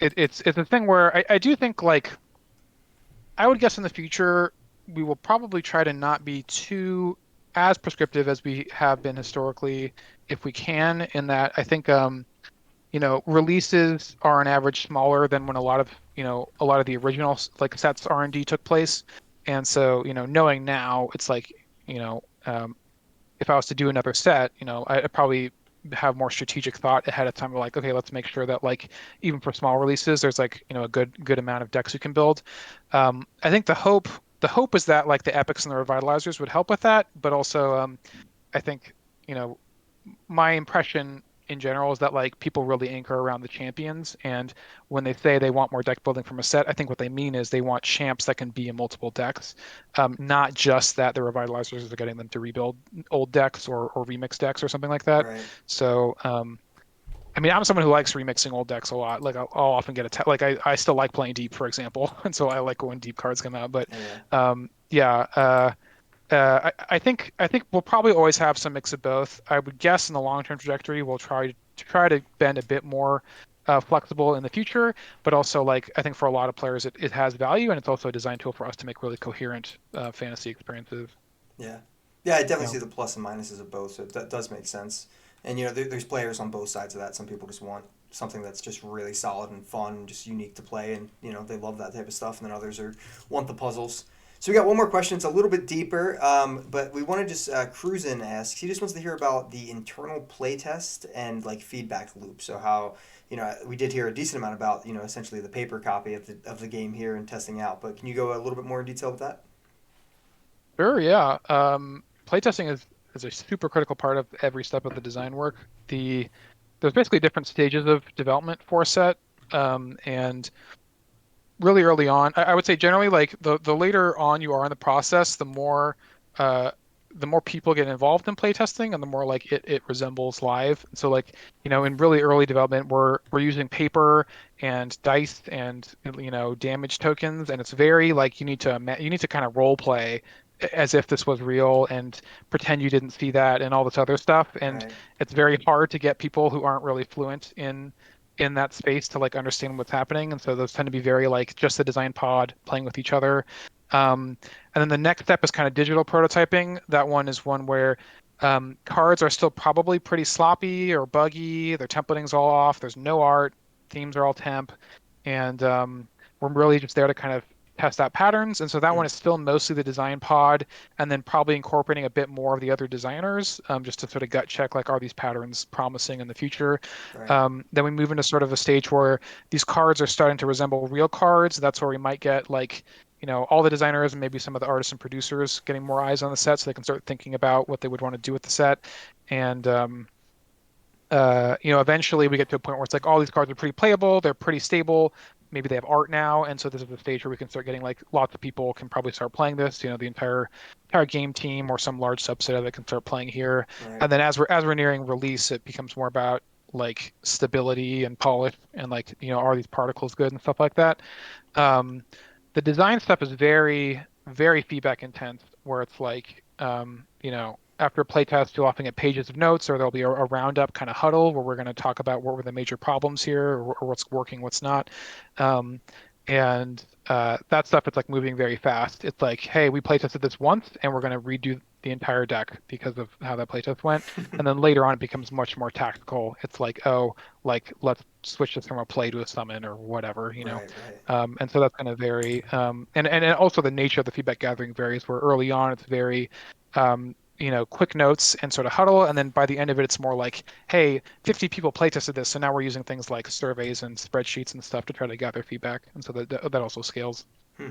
it's a thing where I do think like I would guess in the future we will probably try to not be too as prescriptive as we have been historically if we can, in that I think releases are on average smaller than when a lot of the original like sets R&D took place. And so, knowing now, it's like, if I was to do another set, I'd probably have more strategic thought ahead of time. Like, okay, let's make sure that like even for small releases, there's like a good amount of decks you can build. I think the hope is that like the epics and the revitalizers would help with that, but also I think you know my impression in general is that like people really anchor around the champions, and when they say they want more deck building from a set, I think what they mean is they want champs that can be in multiple decks, not just that the revitalizers are getting them to rebuild old decks or remix decks or something like that. Right. So I mean, I'm someone who likes remixing old decks a lot. Like I'll often get like I still like playing deep, for example, and so I like when deep cards come out. But Yeah. yeah, I think we'll probably always have some mix of both. I would guess in the long-term trajectory, we'll try to bend a bit more flexible in the future, but also like I think for a lot of players, it has value, and it's also a design tool for us to make really coherent fantasy experiences. Yeah. Yeah, I definitely Yeah. see the plus and minuses of both, so that does make sense. And there's players on both sides of that. Some people just want something that's just really solid and fun, and just unique to play, and they love that type of stuff. And then others want the puzzles. So we got one more question. It's a little bit deeper, but we want to just cruise in asks. He just wants to hear about the internal playtest and like feedback loop. So how we did hear a decent amount about essentially the paper copy of the game here and testing out. But can you go a little bit more in detail with that? Sure, yeah. Playtesting is a super critical part of every step of the design work. There's basically different stages of development for a set, and really early on, I would say generally like the later on you are in the process, uh, the more people get involved in playtesting, and the more like it resembles live. And so like in really early development, we're using paper and dice and damage tokens, and it's very like you need to kind of role play as if this was real and pretend you didn't see that and all this other stuff. And Right. it's very hard to get people who aren't really fluent in that space to like understand what's happening. And so those tend to be very like just the design pod playing with each other. And then the next step is kind of digital prototyping. That one is one where cards are still probably pretty sloppy or buggy. Their templating's all off. There's no art. Themes are all temp. And we're really just there to kind of test out patterns. And so that one Hmm. is still mostly the design pod, and then probably incorporating a bit more of the other designers, just to sort of gut check like, are these patterns promising in the future? Right. Then we move into sort of a stage where these cards are starting to resemble real cards. That's where we might get like, all the designers and maybe some of the artists and producers getting more eyes on the set so they can start thinking about what they would want to do with the set. And eventually we get to a point where it's like all these cards are pretty playable, they're pretty stable. Maybe they have art now, and so this is the stage where we can start getting like lots of people can probably start playing this. The entire game team or some large subset of it can start playing here. Right. And then as we're nearing release, it becomes more about like stability and polish and like are these particles good and stuff like that. Um, the design stuff is very, very feedback intense, where it's like, after a playtest, you'll often get pages of notes, or there'll be a roundup kind of huddle where we're going to talk about what were the major problems here, or what's working, what's not. Um, and that stuff, it's like moving very fast. It's like, hey, we playtested this once, and we're going to redo the entire deck because of how that playtest went. And then later on, it becomes much more tactical. It's like, oh, like let's switch this from a play to a summon or whatever. Right. Right. And so that's going to vary. And also the nature of the feedback gathering varies, where early on it's very, quick notes and sort of huddle. And then by the end of it, it's more like, hey, 50 people playtested this. So now we're using things like surveys and spreadsheets and stuff to try to gather feedback. And so that also scales. Hmm.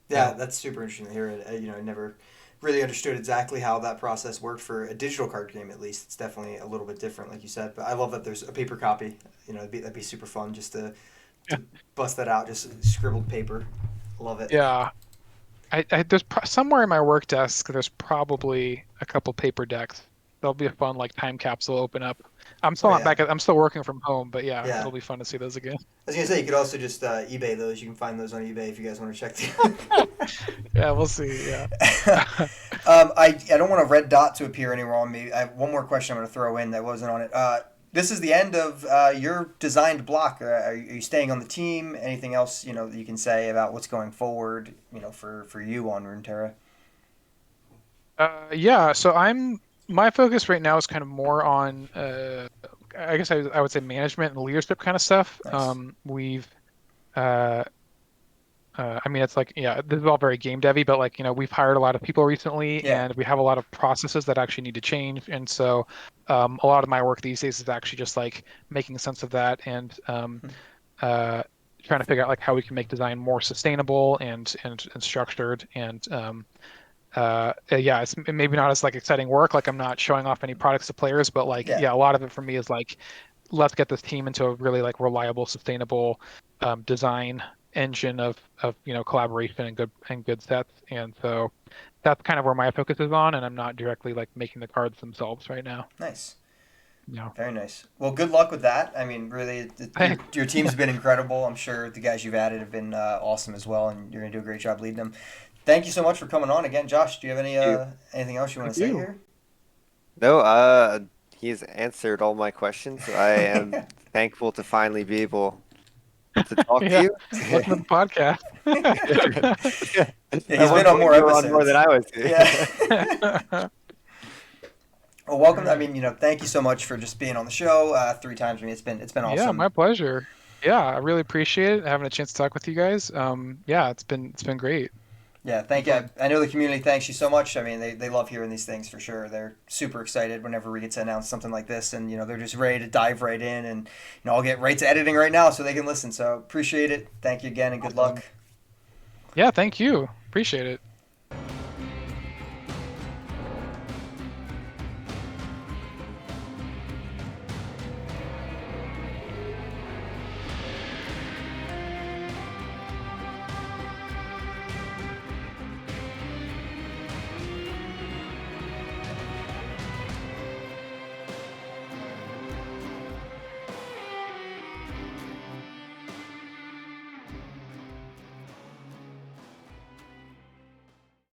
Yeah. Yeah, that's super interesting to hear. I never really understood exactly how that process worked for a digital card game. At least it's definitely a little bit different, like you said. But I love that there's a paper copy. That'd be super fun just to bust that out, just scribbled paper. Love it. Yeah. There's somewhere in my work desk, there's probably a couple paper decks. There'll be a fun like time capsule open up. I'm Oh still not yeah, back I'm still working from home, but yeah, yeah. it'll be fun to see those again. I was gonna say you could also just eBay those. You can find those on eBay if you guys want to check them. Yeah, we'll see. Yeah. I don't want a red dot to appear anywhere on me. I have one more question I'm going to throw in that wasn't on it. This is the end of your designed block. Are you staying on the team? Anything else that you can say about what's going forward? For you on Runeterra. Yeah, so my focus right now is kind of more on I guess I would say management and leadership kind of stuff. Nice. We've uh I mean, it's like, yeah, this is all very game devy, but like, we've hired a lot of people recently Yeah. and we have a lot of processes that actually need to change. And so, a lot of my work these days is actually just like making sense of that and uh, trying to figure out like how we can make design more sustainable and structured. And yeah, it's maybe not as like exciting work. Like I'm not showing off any products to players, but like, Yeah. yeah, a lot of it for me is like, let's get this team into a really like reliable, sustainable design engine of collaboration and good sets. And so that's kind of where my focus is on, and I'm not directly like making the cards themselves right now. Nice. Yeah. Very nice. Well, good luck with that. I mean, really, Thanks. your team's been incredible. I'm sure the guys you've added have been awesome as well, and you're gonna do a great job leading them. Thank you so much for coming on again, Josh. Do you have You. anything else you want Thank to say you. here? No, he's answered all my questions. I am thankful to finally be able to talk to Yeah. you. Welcome to the podcast. Yeah. Yeah, At he's one been on point, more you were on more episodes. than I was. Yeah. Well, welcome. I Yeah. mean, thank you so much for just being on the show 3 times. I mean, it's been Yeah, awesome. my pleasure. Yeah, I really appreciate it having a chance to talk with you guys. Yeah, it's been great. Yeah, Been thank you. fun. I know the community thanks you so much. I mean, they love hearing these things for sure. They're super excited whenever we get to announce something like this, and they're just ready to dive right in, and I'll get right to editing right now so they can listen. So appreciate it. Thank you again, and good luck. Awesome. Yeah, thank you. Appreciate it.